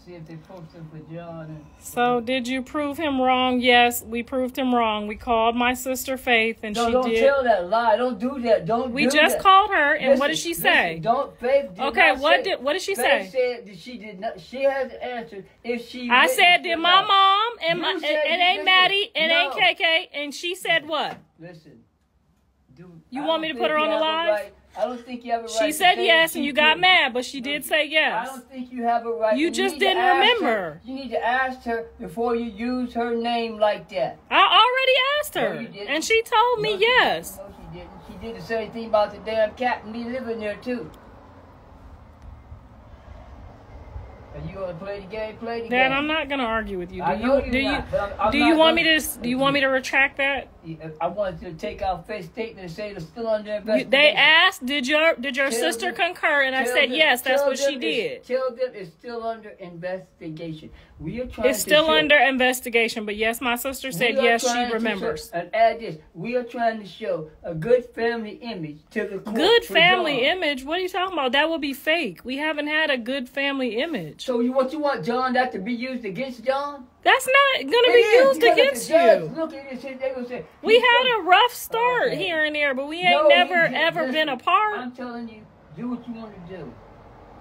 See if they post him for John. And So, did you prove him wrong? Yes, we proved him wrong. We called my sister Faith, and no, she don't did. tell that lie. Don't do that. Don't. We do just that. called her, and what did Listen, she say? Don't Faith. Did Okay, not what say, did she Faith say? said that she did not. She has answered if she. I said, witnessed did it my not. mom and You my said it you ain't listen. Maddie, it No. ain't KK, and she said what? Listen. You I want me don't to put her think on you the have a live? right- I don't think you have a right. She to said say yes, she and you got couldn't. mad, but she did say I yes. don't think you have a right. You and just need to didn't ask remember. her- You need to ask her before you use her name like that. I already asked No, her, you didn't. and she told me No, she yes. didn't. No, she didn't. She didn't say anything about the damn cat and me living there too. Are you gonna play the game? Play the Dad, game. I'm not gonna argue with you. I know you're not, but I'm do not you want me gonna- to? Do you want me to retract that? I wanted to take out Faith's statement and say it's still under You, investigation. they asked, did your Tell sister them- concur? And I Tell said them- yes. That's tell what she them did. Tell them it's still under investigation. We are trying It's to still show- under investigation, but yes, my sister said we are yes, she trying to remembers. show- and add this, we are trying to show a good family image to the court. Good for family John. image? What are you talking about? That would be fake. We haven't had a good family image. So you want John that to be used against John? That's not going to It be is, used because if against the judge you. Look at this, they gonna say, We had a rough start Okay. here and there, but we No, ain't never you didn't. ever Listen, been apart. I'm telling you, do what you want to do.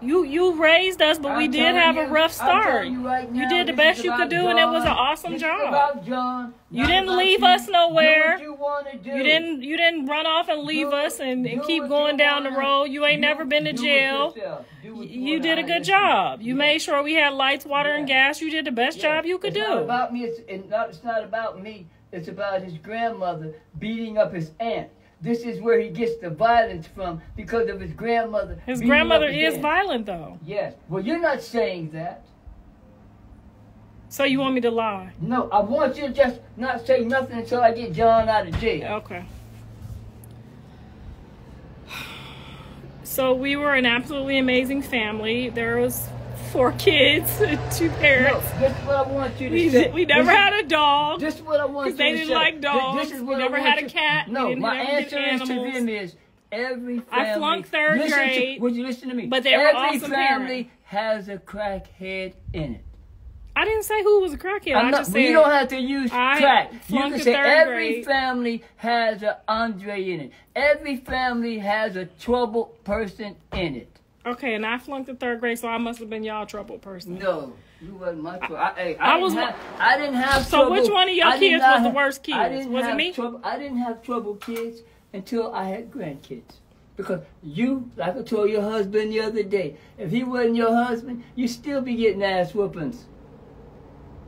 You raised us, but we I'm did telling have a you- rough I'm start. telling you right now, You did the this best is you could about do, and it was an John. awesome This job. Is about John. You not didn't about leave you. us nowhere. Do what you want to do. You didn't run off and leave Do us and do keep what going you down the wanna- road. You ain't do- never been to do it jail. yourself. Do what You wanna. did a I good listen. job. You Yeah. made sure we had lights, water, and Yeah. gas. You did the best Yeah. job you could It's not do. about me. It's not about me. It's about his grandmother beating up his aunt. This is where he gets the violence from because of his grandmother. His beating grandmother up his is aunt. violent, though. Yes. Well, you're not saying that. So you want me to lie? No, I want you to just not say nothing until I get John out of jail. Okay. So we were an absolutely amazing family. There was 4 kids, 2 No, parents. this is what I want you to say. We never had a dog. This is what I want you to Because say. they didn't like dogs. This is We what I never want had a you- cat. We No, didn't my have answer any is to animals. them is every family. I flunked third listen grade, would you listen to me? but they were every awesome family has a crackhead in it. I didn't say who was a crackhead. I just said you don't have to use I crack. You flunked can in say third every grade. family has an Andre in it. Every family has a troubled person in it. Okay, and I flunked the 3rd grade, so I must have been y'all troubled person. No, you wasn't my trouble. I didn't have So trouble. which one of your I did kids not was the have- worst I kids? didn't Was it have me? Trouble. I didn't have trouble kids until I had grandkids. Because you, like I told your husband the other day, if he wasn't your husband, you'd still be getting ass whoopings.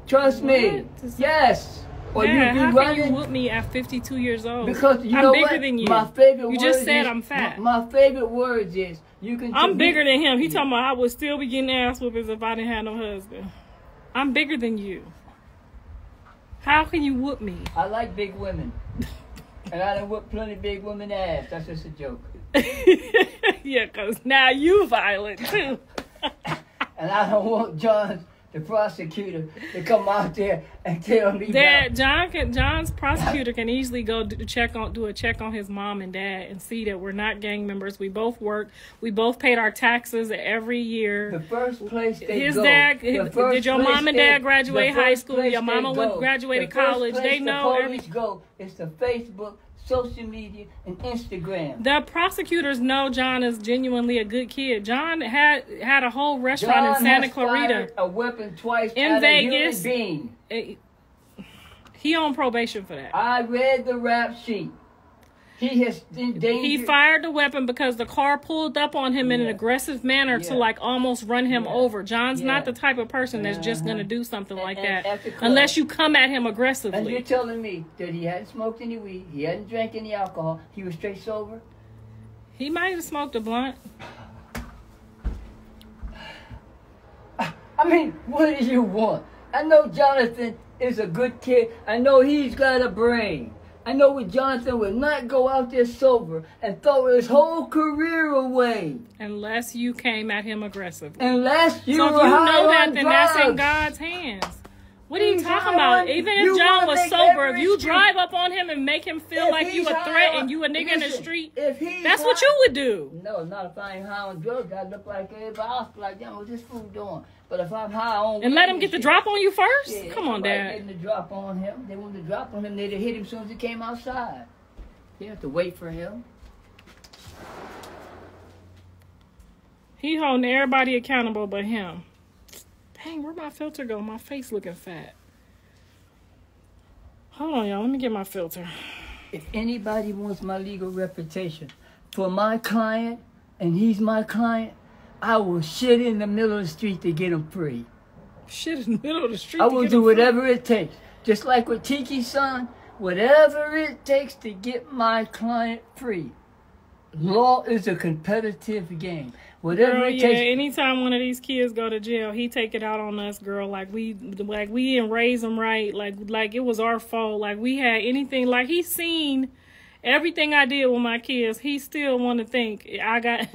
Trust me. What? Yes. Or Dad, you'd be how can running. you whoop me at 52 years old? Because you I'm know bigger what? than you. My favorite You words just said is, I'm fat. My favorite words is you can. I'm bigger than him. He talking about I would still be getting ass whoopings if I didn't have no husband. I'm bigger than you. How can you whoop me? I like big women, and I done whoop plenty of big women ass. That's just a joke. Yeah, because now you violent too. And I don't want John, the prosecutor, to come out there and tell me Dad, John's prosecutor can easily go do a check on his mom and dad and see that we're not gang members. We both work. We both paid our taxes every year. the first place they His go. dad, the first did your place mom and they- dad graduate the high first school? place Your mama they went go- graduated the first college. place They the know police every. go is to Facebook, social media, and Instagram. The prosecutors know John is genuinely a good kid. John had a whole restaurant in Santa has Clarita. fired a weapon twice In at Vegas. a human being. He on probation for that. I read the rap sheet. He has endangered. He fired the weapon because the car pulled up on him in an Yeah. aggressive manner to Yeah. like almost run him Yeah. over. John's Yeah. not the type of person that's just Uh-huh. gonna do something like And that at the club. unless you come at him And you're aggressively. telling me that he hadn't smoked any weed, he hadn't drank any alcohol, he was straight sober? He might have smoked a blunt. I mean, what do you want? I know Jonathan is a good kid. I know he's got a brain. I know what Jonathan would not go out there sober and throw his whole career away. Unless you came at him aggressively. Unless you so if were you high know that, on then drugs. that's in God's hands. What are you He's talking high about? on- Even you if John wanna was make sober, if every you street- drive up on him and make him feel If like you he's a high threat on- and you a nigga in the listen, street, if he's that's what high- you would do. No, not if I ain't high on drugs. I look like everybody else. Like, damn, what's this fool doing? But if I'm high on And let weed him get the shit- drop on you first? Yeah, Come on, nobody Dad. getting the drop on him. They wanted to drop on him. They'd have hit him as soon as he came outside. You have to wait for him. He holding everybody accountable but him. Dang, where'd my filter go? My face looking fat. Hold on, y'all. Let me get my filter. If anybody wants my legal reputation for my client, and he's my client, I will shit in the middle of the street to get him free. Shit in the middle of the street. I to will get do him free. whatever it takes. Just like with Tiki's son, whatever it takes to get my client free. Law is a competitive game. Whatever Girl, it yeah, takes. anytime one of these kids go to jail, he take it out on us, girl. Like we didn't raise them right. Like it was our fault. Like we had anything. Like he's seen everything I did with my kids. He still want to think I got.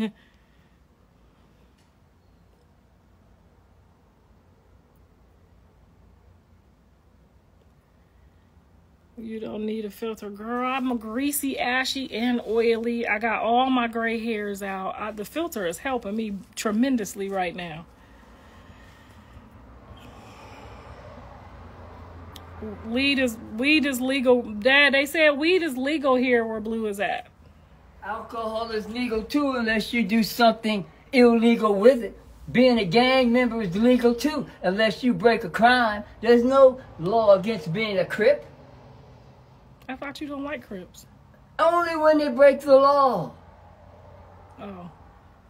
You don't need a filter, girl. I'm a greasy, ashy, and oily. I got all my gray hairs out. The filter is helping me tremendously right now. Weed is legal. Dad, they said weed is legal here where Blue is at. Alcohol is legal too unless you do something illegal with it. Being a gang member is legal too unless you break a crime. There's no law against being a Crip. I thought you don't like Crips. Only when they break the law. Oh.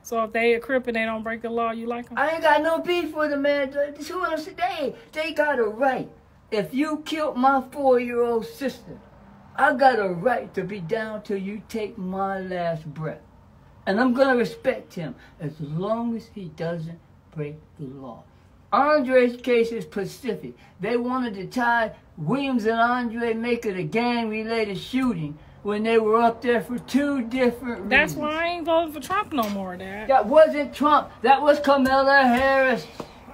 So if they a Crip and they don't break the law, you like them? I ain't got no beef with them, man. Who else today? They got a right. If you killed my 4-year-old sister, I got a right to be down till you take my last breath. And I'm going to respect him as long as he doesn't break the law. Andre's case is specific. They wanted to tie Williams and Andre, make it a gang-related shooting when they were up there for 2 different reasons. That's why I ain't voting for Trump no more, Dad. That wasn't Trump. That was Kamala Harris.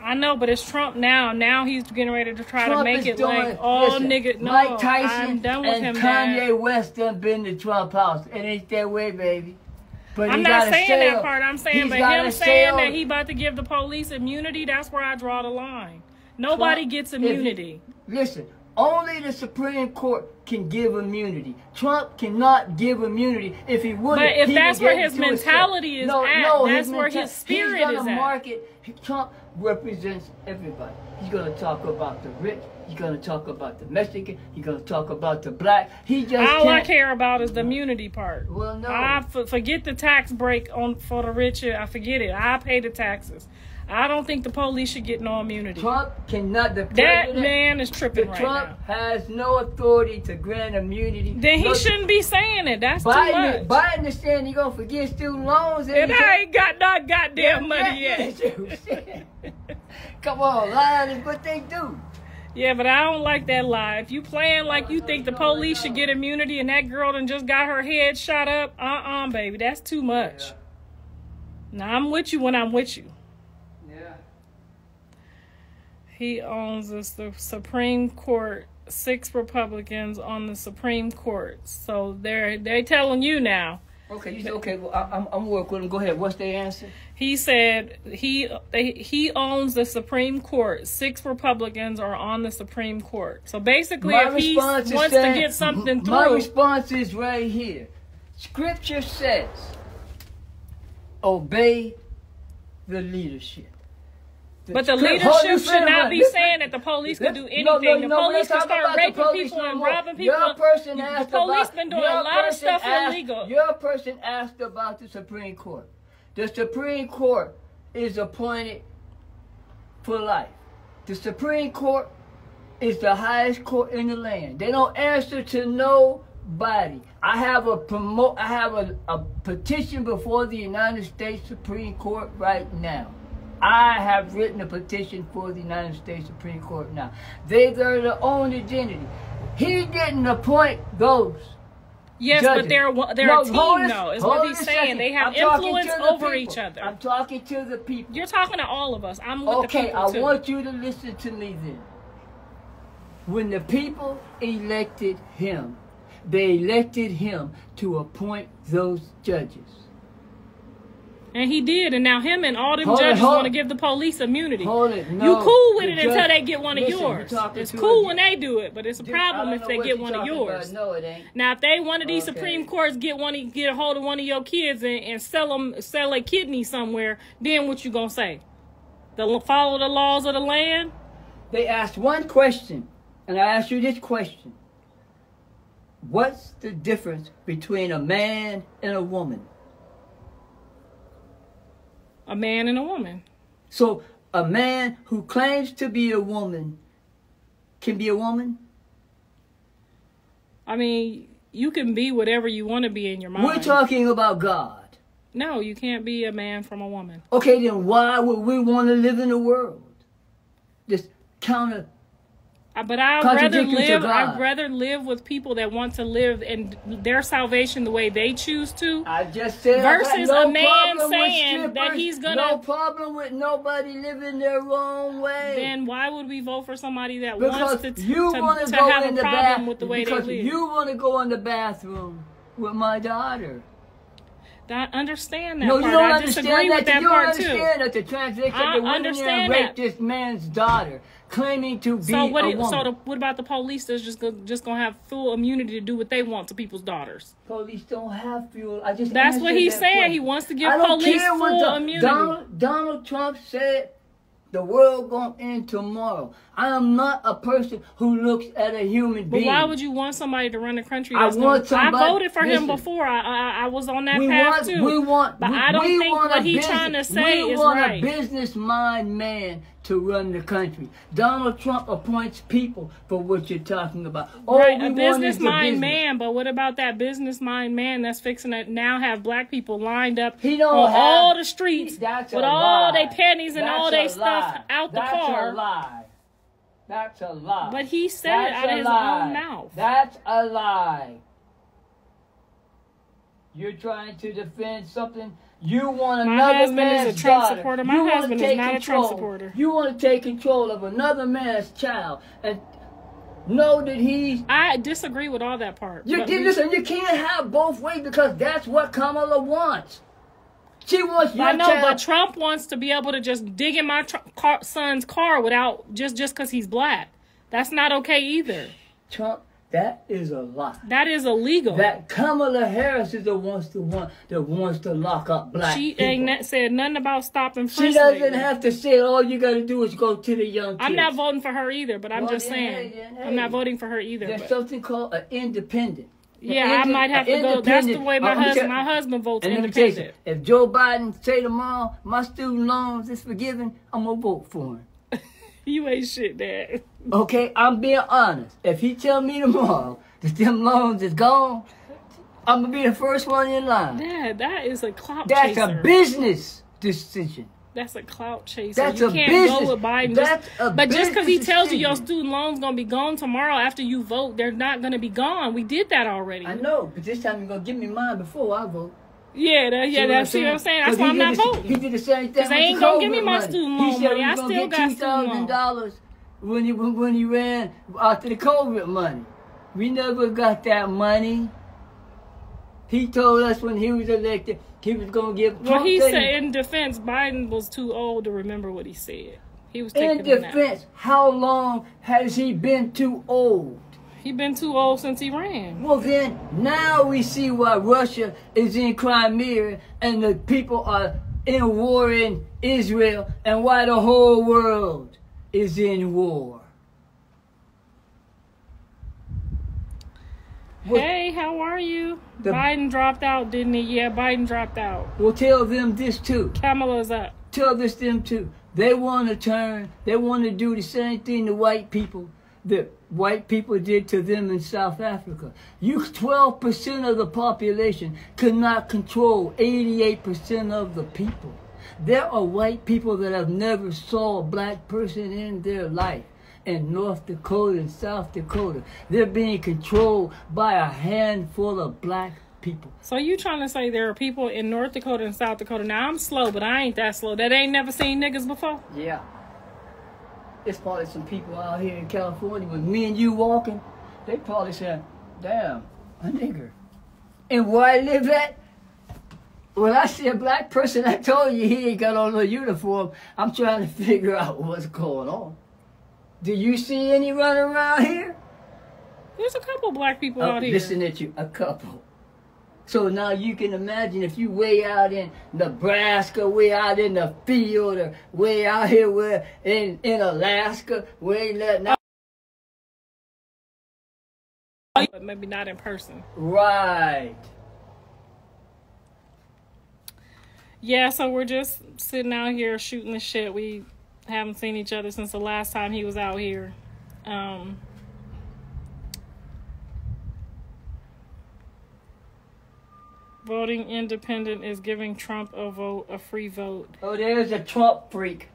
I know, but it's Trump now. Now he's getting ready to try Trump to make is it doing, like all listen, niggas. No, Mike Tyson I'm done with and him, Kanye Dad. West done been to Trump house. It ain't that way, baby. But I'm he not gotta saying stay that on- part. I'm saying, he's but gotta him stay saying on- that he about to give the police immunity, that's where I draw the line. Nobody Trump- gets if- immunity. Listen, only the Supreme Court can give immunity. Trump cannot give immunity. If he would, But if that's where his mentality is at, that's where his spirit he's is gonna at. market. Trump represents everybody. He's gonna talk about the rich. He's gonna talk about the Mexican. He's gonna talk about the black. He just All I can't. care about is the immunity part. Well, no. I forget the tax break for the rich. I forget it. I pay the taxes. I don't think the police should get no immunity. Trump cannot. The That president, man is tripping right Trump now. has no authority to grant immunity. Then he Look, shouldn't be saying it. That's too Biden, much. Biden is saying he's gonna forgive student loans. And he's- I ain't got not goddamn money yet. Come on, lying is what they do. Yeah, but I don't like that lie. If you playing like you think the police should get immunity and that girl done just got her head shot up, baby, that's too much. Now, I'm with you when I'm with you. Yeah. He owns the Supreme Court, 6 Republicans on the Supreme Court. So they're telling you now. Okay, you said okay. Well, I'm working with him. Go ahead. What's their answer? He said he owns the Supreme Court. 6 Republicans are on the Supreme Court. So basically, if he wants to get something through, my response is right here. Scripture says, "Obey the leadership." but the Hold on, leadership you should not be listen. saying that the police can do anything. No, The police let's can talk start about the raping police people no and more. robbing people. Your person The asked police about, been doing your a lot of person stuff asked- illegal. Your person asked about the Supreme Court. The Supreme Court is appointed for life. The Supreme Court is the highest court in the land. They don't answer to nobody. I have a petition before the United States Supreme Court right now. I have written a petition for the United States Supreme Court now. They're the only entity. He didn't appoint those. Yes, judges. but they're No, a team, hold it- though, is hold what it he's a saying. second. They have I'm talking influence to the over people. each other. I'm talking to the people. You're talking to all of us. I'm with the Okay, people, I too. want you to listen to me then. When the people elected him, they elected him to appoint those judges. And he did, and now him and all them Hold it, judges hold want to it. give the police immunity. Hold it, no. You cool with The it until judge- they get one of listen, yours. you're talking It's to cool a- when they do it, but it's a Dude, problem I if don't they know what get you're one of talking yours. about. No, it ain't. Now, if they one of these Okay. Supreme Courts get a hold of one of your kids and sell a kidney somewhere, then what you gonna say? Follow the laws of the land? They asked one question, and I ask you this question. What's the difference between a man and a woman? A man and a woman. So a man who claims to be a woman can be a woman? I mean, you can be whatever you want to be in your mind. We're talking about God. No, you can't be a man from a woman. Okay, then why would we want to live in the world? Just counter. But I'd Contradictory to God. I'd rather live with people that want to live in their salvation the way they choose to. I just said I got Versus no a man problem with saying that strippers, he's gonna- no problem with nobody living their own way. Then why would we vote for somebody that Because wants you want to to go have in a the problem bathroom with the way they because live? you want to go in the bathroom with my daughter. I understand that No, part. you don't I understand disagree that. with that You don't part too. understand that the translation I the women understand there raped that. this man's daughter, claiming to be So what? a woman. What about the police that's just gonna have full immunity to do what they want to people's daughters? Police don't have fuel. I just That's what answered he's that saying. question. He wants to give I don't police care what full immunity. Donald Trump said the world gonna end tomorrow. I am not a person who looks at a human But being. why would you want somebody to run the country? I That's want somebody- I voted for him listen. before. I was on that we path want, too. but I don't think what he's trying to say is right. We want a business mind man to run the country. Donald Trump appoints people for what you're talking about. All Right, we a want business is the mind business. man, but what about that business mind man that's fixing to now have black people lined up He don't on have- all the streets That's with a all lie. their panties and That's all a their stuff lie. out the That's car? a lie. That's a lie. But he said it That's out of a his lie. own mouth. That's a lie. You're trying to defend something. You want My another husband is a man's Trump daughter. supporter. My You wanna husband is take not a Trump control. supporter. You want to take control of another man's child and know that he's. I disagree with all that part. You but listen. You can't have both ways because that's what Kamala wants. She wants your I know, child. but Trump wants to be able to just dig in my son's car without just because he's black. That's not okay either. Trump. That is a lie. That is illegal. That Kamala Harris is the one that wants to lock up black She people. ain't said nothing about stopping She frisk doesn't lately. have to say it. All you got to do is go to the young kids. I'm not voting for her either, but I'm Well, just then, saying. hey, I'm not voting for her either. There's But something called an independent. yeah, I might have to go. That's the way my husband votes And let me tell you independent. something. If Joe Biden say tomorrow my student loans is forgiven, I'm gonna vote for him. You ain't shit, Dad. Okay, I'm being honest. If he tell me tomorrow that them loans is gone, I'm gonna be the first one in line. Dad, that is a clout That's chaser. a business decision. That's a clout chaser. That's You a can't business. go with Biden. That's a But just because he business tells you your decision. student loans gonna be gone tomorrow after you vote, they're not gonna be gone. We did that already. I know, but this time you're gonna give me mine before I vote. Yeah, that's what I'm saying. That's why I'm not He voting. did the same thing. Because they with ain't the gonna give me COVID my money. student He loan said money. we I was gonna still get got student loan. $2,000 when he ran after the COVID money. We never got that money. He told us when he was elected he was gonna give. Well, Trump he said said in defense, Biden was too old to remember what he said. He was taking in a nap. defense, how long has he been too old? He been too old since he ran. Well, then, now we see why Russia is in Crimea and the people are in war in Israel and why the whole world is in war. Well, Hey, how are you? The- Biden dropped out, didn't he? Yeah, Biden dropped out. Well, tell them this too. Kamala's up. Tell this them too. They want to turn, they want to do the same thing to white people that white people did to them in South Africa. 12% of the population could not control 88% of the people. There are white people that have never saw a black person in their life. in North Dakota and South Dakota. They're being controlled by a handful of black people. So you trying to say there are people in North Dakota and South Dakota? Now I'm slow, but I ain't that slow. That ain't never seen niggas before? Yeah. There's probably some people out here in California with me and you walking. They probably saying, damn, a nigger. And where I live at, when I see a black person, I told you he ain't got on no uniform. I'm trying to figure out what's going on. Do you see any running around here? There's a couple black people out here. Listen at you, a couple. So now you can imagine if you way out in Nebraska, way out in the field, or way out here where in Alaska, where ain't letting out. But maybe not in person. Right. Yeah, so we're just sitting out here shooting the shit. We haven't seen each other since the last time he was out here. Voting independent is giving Trump a free vote. Oh, there's a Trump freak.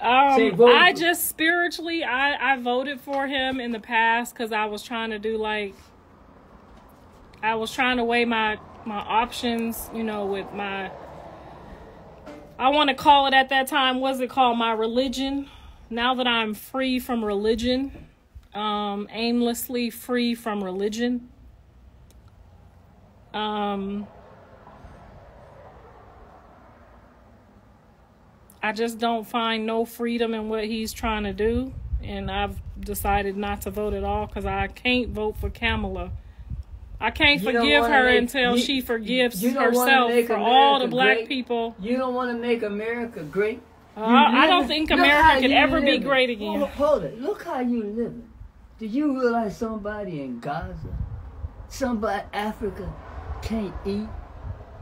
I just spiritually, I voted for him in the past because I was trying to do I was trying to weigh my options, you know, with my, I want to call it at that time, what's it called, my religion. Now that I'm free from religion, aimlessly free from religion, I just don't find no freedom in what he's trying to do. And I've decided not to vote at all because I can't vote for Kamala. I can't forgive her until she forgives herself for all the black people. You don't want to make America great? I don't think America could ever be great again. Hold it. Look how you living. Do you realize somebody in Gaza, somebody in Africa can't eat?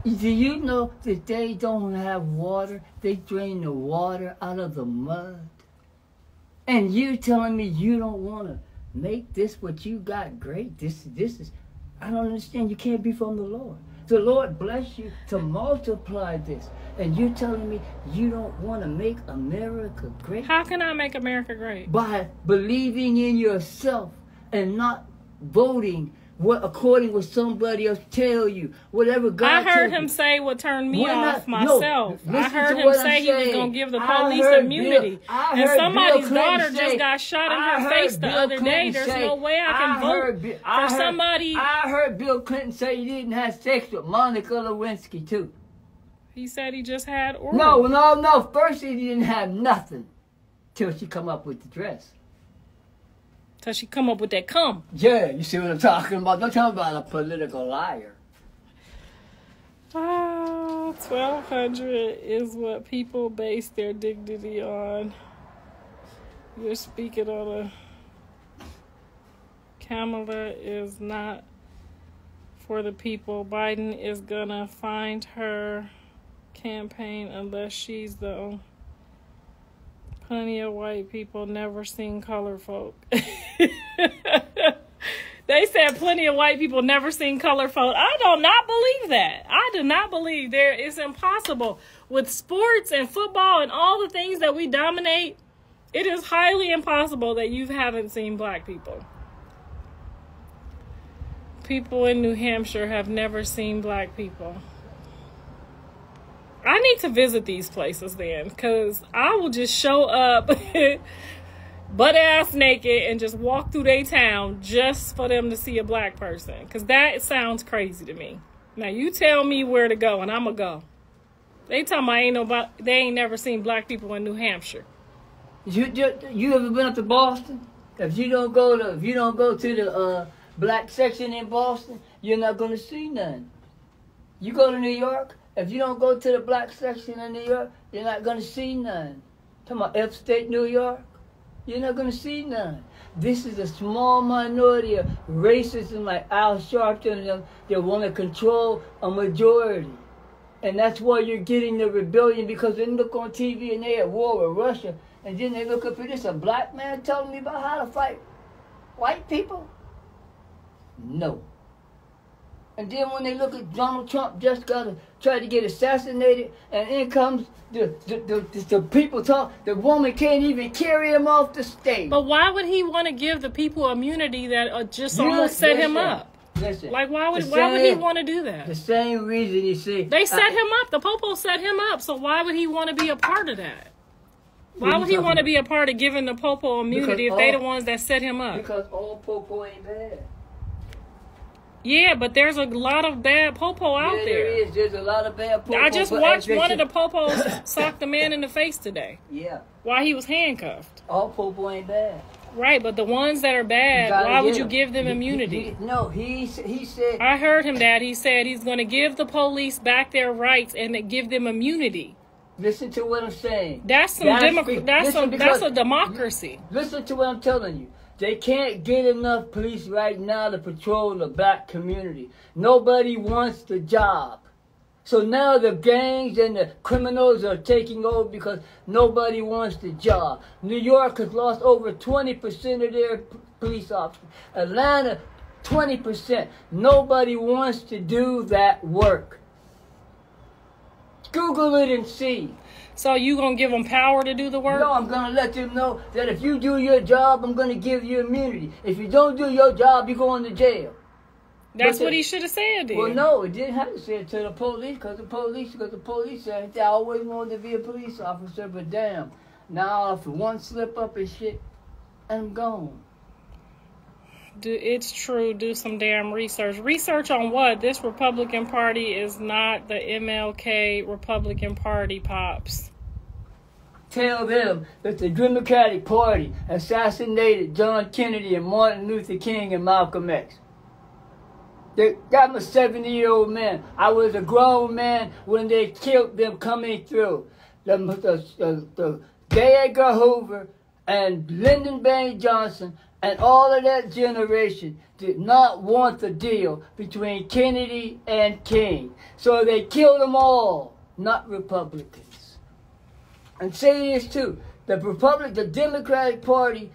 Do you know that they don't have water? They drain the water out of the mud. And you telling me you don't want to make this what you got great? This is, I don't understand. You can't be from the Lord. The Lord bless you to multiply this. And you're telling me you don't want to make America great? How can I make America great? By believing in yourself and not voting according what somebody else tell you. Whatever God I heard tells him you. say what turned me We're off not- myself. no, I listen heard to him what say I'm he was saying. going to give the I police heard immunity. I And heard somebody's Bill daughter Clinton just say- got shot in I her heard face the Bill other day. Clinton There's say- no way I can vote for somebody. I heard Bill Clinton say he didn't have sex with Monica Lewinsky too. He said he just had oral. No. First he didn't have nothing till she come up with the dress. Till she come up with that cum. Yeah, you see what I'm talking about? Don't tell me about a political liar. 1,200 is what people base their dignity on. You're speaking on a... Kamala is not for the people. Biden is gonna find her campaign unless she's the... Plenty of white people never seen color folk. They said plenty of white people never seen color folk. I do not believe that. I do not believe it's impossible. With sports and football and all the things that we dominate, it is highly impossible that you haven't seen black people. People in New Hampshire have never seen black people. I need to visit these places then, because I will just show up butt ass naked and just walk through their town just for them to see a black person, because that sounds crazy to me. Now you tell me where to go and I'm gonna go. They talking about they ain't never seen black people in New Hampshire. You ever been up to Boston? If you don't go to the black section in Boston, you're not gonna see none. You go to New York. If you don't go to the black section in New York, you're not going to see none. Talking about upstate New York, you're not going to see none. This is a small minority of racism like Al Sharpton and them that want to control a majority. And that's why you're getting the rebellion, because they look on TV and they at war with Russia, and then they look up at this, a black man telling me about how to fight white people? No. And then when they look at Donald Trump just got to try to get assassinated, and in comes the people talk, the woman can't even carry him off the stage. But why would he want to give the people immunity that just almost set him up? Listen, like, why would he want to do that? The same reason you see. They set him up. The Popo set him up. So why would he want to be a part of that? Why would he want to be a part of giving the Popo immunity if they the ones that set him up? Because all Popo ain't bad. Yeah, but there's a lot of bad Popo out there. There is. There's a lot of bad Popo. I just watched one of the Popos sock the man in the face today. Yeah. While he was handcuffed. All Popo ain't bad. Right, but the ones that are bad, why would you give them immunity? No, he said... I heard him, Dad. He said he's going to give the police back their rights and give them immunity. Listen to what I'm saying. That's a democracy. Listen to what I'm telling you. They can't get enough police right now to patrol the black community. Nobody wants the job. So now the gangs and the criminals are taking over because nobody wants the job. New York has lost over 20% of their police officers. Atlanta, 20%. Nobody wants to do that work. Google it and see. So you gonna give them power to do the work? No, I'm gonna let them know that if you do your job, I'm gonna give you immunity. If you don't do your job, you're going to jail. That's what he should have said then. Well, no, it didn't have to say it to the police because the police said I always wanted to be a police officer, but damn, now if one slip up and shit, I'm gone. It's true. Do some damn research. Research on what? This Republican Party is not the MLK Republican Party, Pops. Tell them that the Democratic Party assassinated John Kennedy and Martin Luther King and Malcolm X. I'm a 70-year-old man. I was a grown man when they killed them coming through. The J. Edgar Hoover and Lyndon Baines Johnson and all of that generation did not want the deal between Kennedy and King. So they killed them all, not Republicans. And say this too, the Democratic Party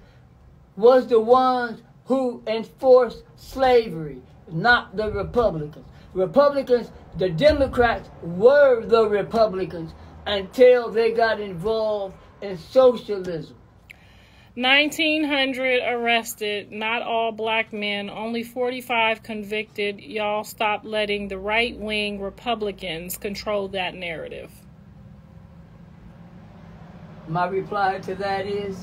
was the ones who enforced slavery, not the Republicans. The Democrats were the Republicans until they got involved in socialism. 1,900 arrested, not all black men, only 45 convicted. Y'all stop letting the right-wing Republicans control that narrative. My reply to that is...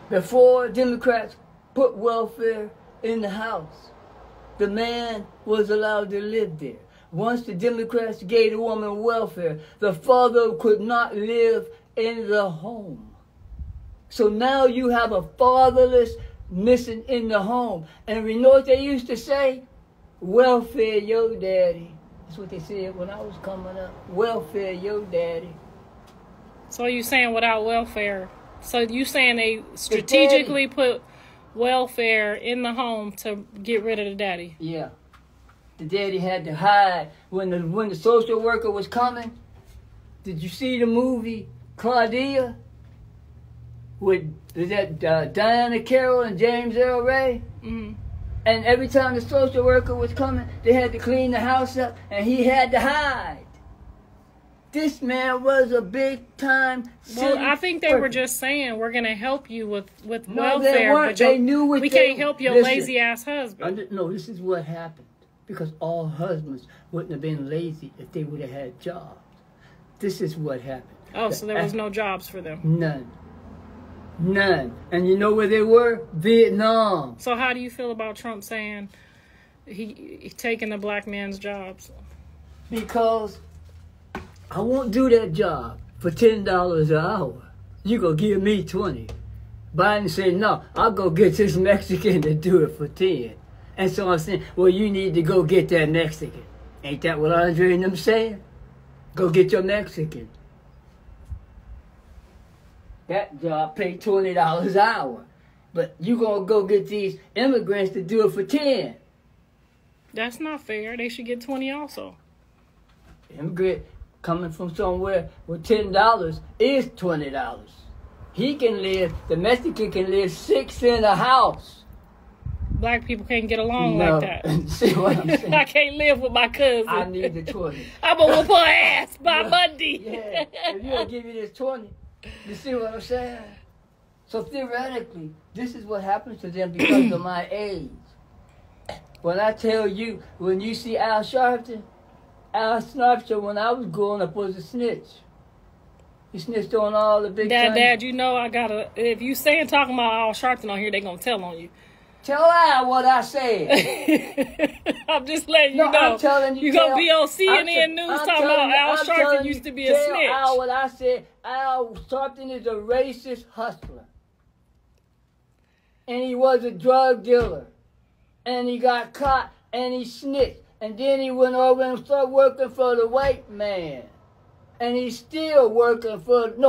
before Democrats put welfare in the house, the man was allowed to live there. Once the Democrats gave the woman welfare, the father could not live in the home. So now you have a fatherless missing in the home. And you know what they used to say? Welfare your daddy. That's what they said when I was coming up. Welfare your daddy. So you saying without welfare? So you saying they strategically put welfare in the home to get rid of the daddy? Yeah. The daddy had to hide when the social worker was coming. Did you see the movie Claudia with Diana Carroll and James Earl Ray? Mm-hmm. And every time the social worker was coming, they had to clean the house up, and he had to hide. This man was a big-time city Well, I think they were just saying, we're going to help you with welfare. They weren't. But they knew what we can't help your lazy-ass husband. No, this is what happened. Because all husbands wouldn't have been lazy if they would have had jobs. This is what happened. Oh, so there was no jobs for them? None. And you know where they were? Vietnam. So how do you feel about Trump saying he taking the black man's jobs? Because I won't do that job for $10 an hour. You gonna give me 20. Biden said, no, I'll go get this Mexican to do it for 10. And so I'm saying, well, you need to go get that Mexican. Ain't that what Andre and them saying? Go get your Mexican. That job paid $20 an hour. But you gonna go get these immigrants to do it for 10. That's not fair. They should get 20 also. coming from somewhere where $10 is $20. He can live, the Mexican can live 6 in a house. Black people can't get along like that. See what I'm saying? I can't live with my cousin. I need the 20. I'm going to whoop her ass by Monday. Yeah, if you don't give me this 20, you see what I'm saying? So theoretically, this is what happens to them because of my age. When I tell you, when you see Al Sharpton, when I was growing up, was a snitch. He snitched on all the big time. Dad, you know I gotta, if you saying talking about Al Sharpton on here, they gonna tell on you. Tell Al what I said. I'm just letting you know. I'm telling you. You're gonna be on CNN News talking about Al Sharpton used to be a snitch. Tell Al what I said. Al Sharpton is a racist hustler. And he was a drug dealer. And he got caught and he snitched. And then he went over and started working for the white man. And he's still working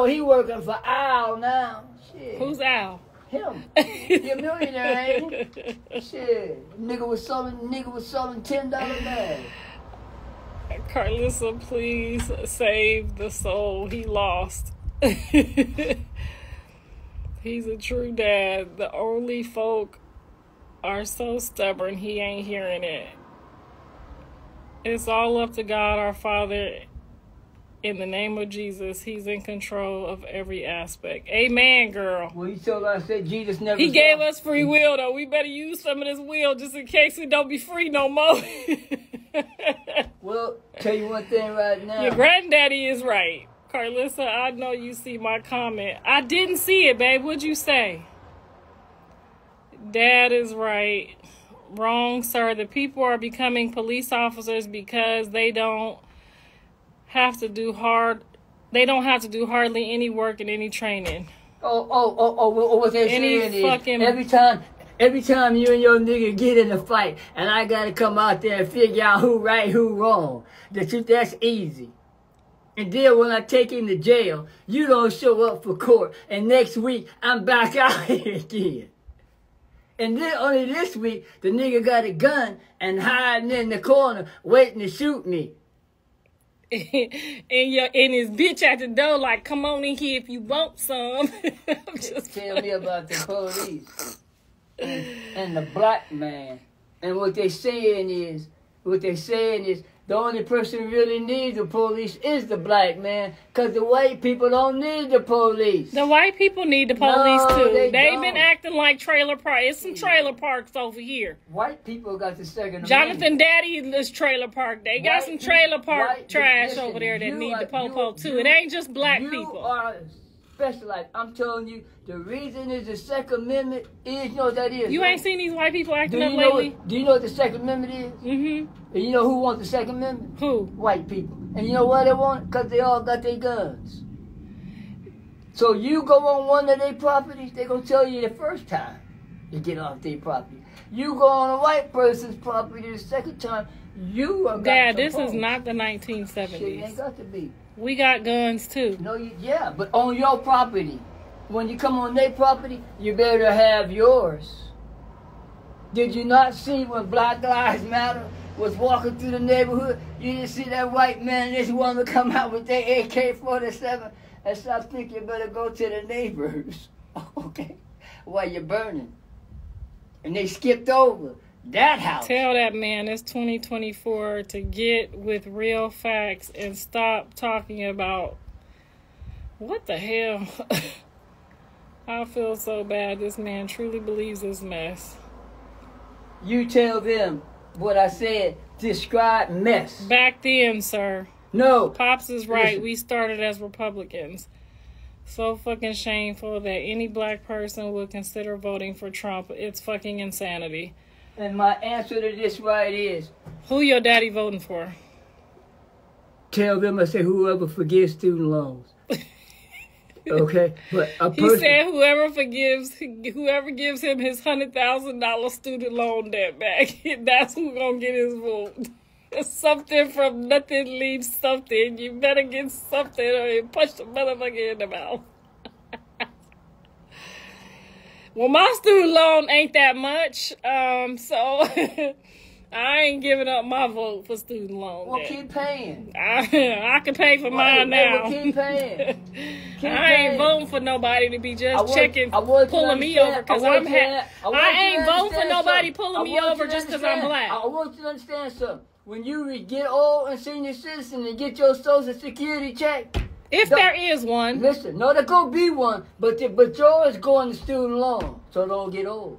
he working for Al now. Shit. Who's Al? Him. He a millionaire, ain't he? Shit. Nigga was selling $10 bags. Karlissa, please save the soul he lost. He's a true dad. The only folk are so stubborn he ain't hearing it. It's all up to God, our Father. In the name of Jesus, he's in control of every aspect. Amen, girl. Well, you told us that Jesus never He gave us free will, though. We better use some of this will just in case we don't be free no more. Well, tell you one thing right now. Your granddaddy is right. Karlissa, I know you see my comment. I didn't see it, babe. What'd you say? Dad is right. Wrong, sir. The people are becoming police officers because they don't have to do hardly any work and any training. What they saying is every time you and your nigga get in a fight and I gotta come out there and figure out who right, who wrong, that's easy. And then when I take him to jail, you don't show up for court, and next week I'm back out here again. And then only this week, the nigga got a gun and hiding in the corner waiting to shoot me. And his bitch at the door like, come on in here if you want some. Tell me about the police and the black man. And what they saying is, the only person who really needs the police is the black man, because the white people don't need the police. The white people need the police, too. They've been acting like trailer parks. It's some trailer parks over here. White people got the Second Jonathan Amendment. Daddy is trailer park. They got some trailer park trash over there that need the po-po, too. It ain't just black people. You are specialized. I'm telling you, the reason is the Second Amendment is, you know what that is? You ain't seen these white people acting up know lately? Do you know what the Second Amendment is? Mm-hmm. And you know who wants the Second Amendment? Who? White people. And you know why they want it? Because they all got their guns. So you go on one of their properties, they going to tell you the first time you get off their property. You go on a white person's property the second time, you are Dad, this is not the 1970s. Shit ain't got to be. We got guns, too. No, yeah, but on your property. When you come on their property, you better have yours. Did you not see when Black Lives Matter was walking through the neighborhood? You didn't see that white man and this woman come out with their AK-47 and so I think you better go to the neighbors, okay, while you're burning. And they skipped over that house. Tell that man it's 2024 to get with real facts and stop talking about what the hell. I feel so bad. This man truly believes this mess. You tell them what I said. Describe mess. Back then, sir. No. Pops is right. Listen. We started as Republicans. So fucking shameful that any black person would consider voting for Trump. It's fucking insanity. And my answer to this right is... Who your daddy voting for? Tell them I say whoever forgives student loans. Okay, but a person... He said whoever gives him his $100,000 student loan debt back, that's who gonna get his vote. Something from nothing leaves something. You better get something or you punch the motherfucker in the mouth. Well, my student loan ain't that much, so I ain't giving up my vote for student loan Well, debt. keep paying. I can pay for mine now. Well, keep paying. Keep I ain't paying. voting for nobody to be just I want pulling me over because I'm I ain't voting for nobody pulling me over just because I'm black. I want you to understand something. When you get old and senior citizen and get your Social Security check, If there is one. listen, no, there gonna be one, but yours going to student loan, so don't get old.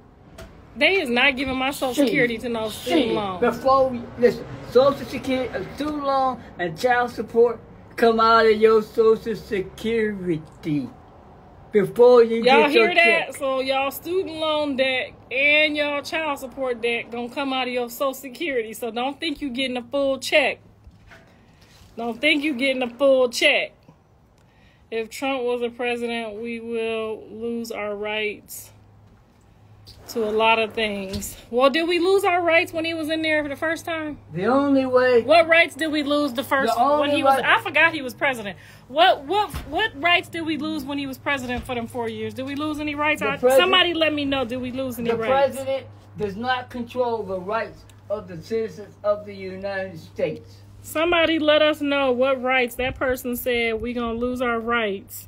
They is not giving my Social Security to no student loan. Before we listen, Social Security, student loan, and child support come out of your Social Security before you Y'all get your hear that? check. So y'all student loan debt and y'all child support debt gonna come out of your Social Security. So don't think you getting a full check. Don't think you getting a full check. If Trump was a president, we will lose our rights to a lot of things. Well, did we lose our rights when he was in there for the first time? The only way. What rights did we lose the first when he was? I forgot he was president. What rights did we lose when he was president for them 4 years? Did we lose any rights? Somebody let me know. Did we lose any rights? The president does not control the rights of the citizens of the United States. Somebody let us know what rights that person said we gonna lose our rights.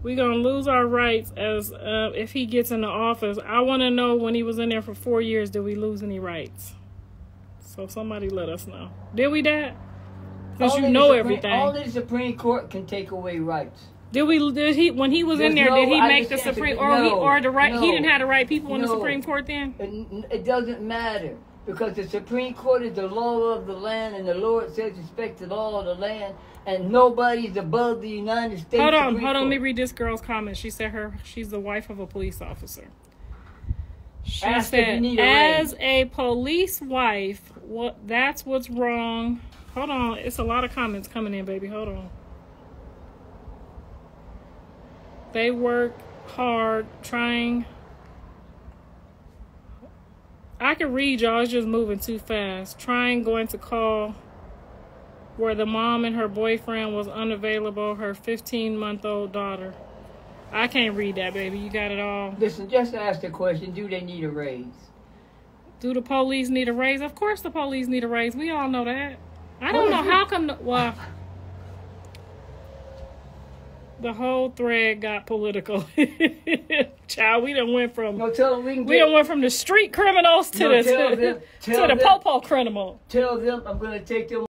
We gonna lose our rights as if he gets into office. I want to know when he was in there for 4 years. Did we lose any rights? So somebody let us know. Did we, Dad? Because you know everything. Only the Supreme Court can take away rights. Did he when he was in there? Did he make the Supreme he didn't have the right people in the Supreme Court then? It doesn't matter. Because the Supreme Court is the law of the land, and the Lord says respect the law of the land, and nobody's above the United States. Hold on. Let me read this girl's comment. She said she's the wife of a police officer. She said, as a police wife, that's what's wrong. Hold on. It's a lot of comments coming in, baby. Hold on. They work hard trying. I can read, y'all. It's just moving too fast. Going to call where the mom and her boyfriend was unavailable, her 15-month-old daughter. I can't read that, baby. You got it all. Listen, just ask the question, do they need a raise? Do the police need a raise? Of course the police need a raise. We all know that. I don't know how come... The whole thread got political. Child, we done went from the street criminals to the popo criminal. Tell them I'm gonna take them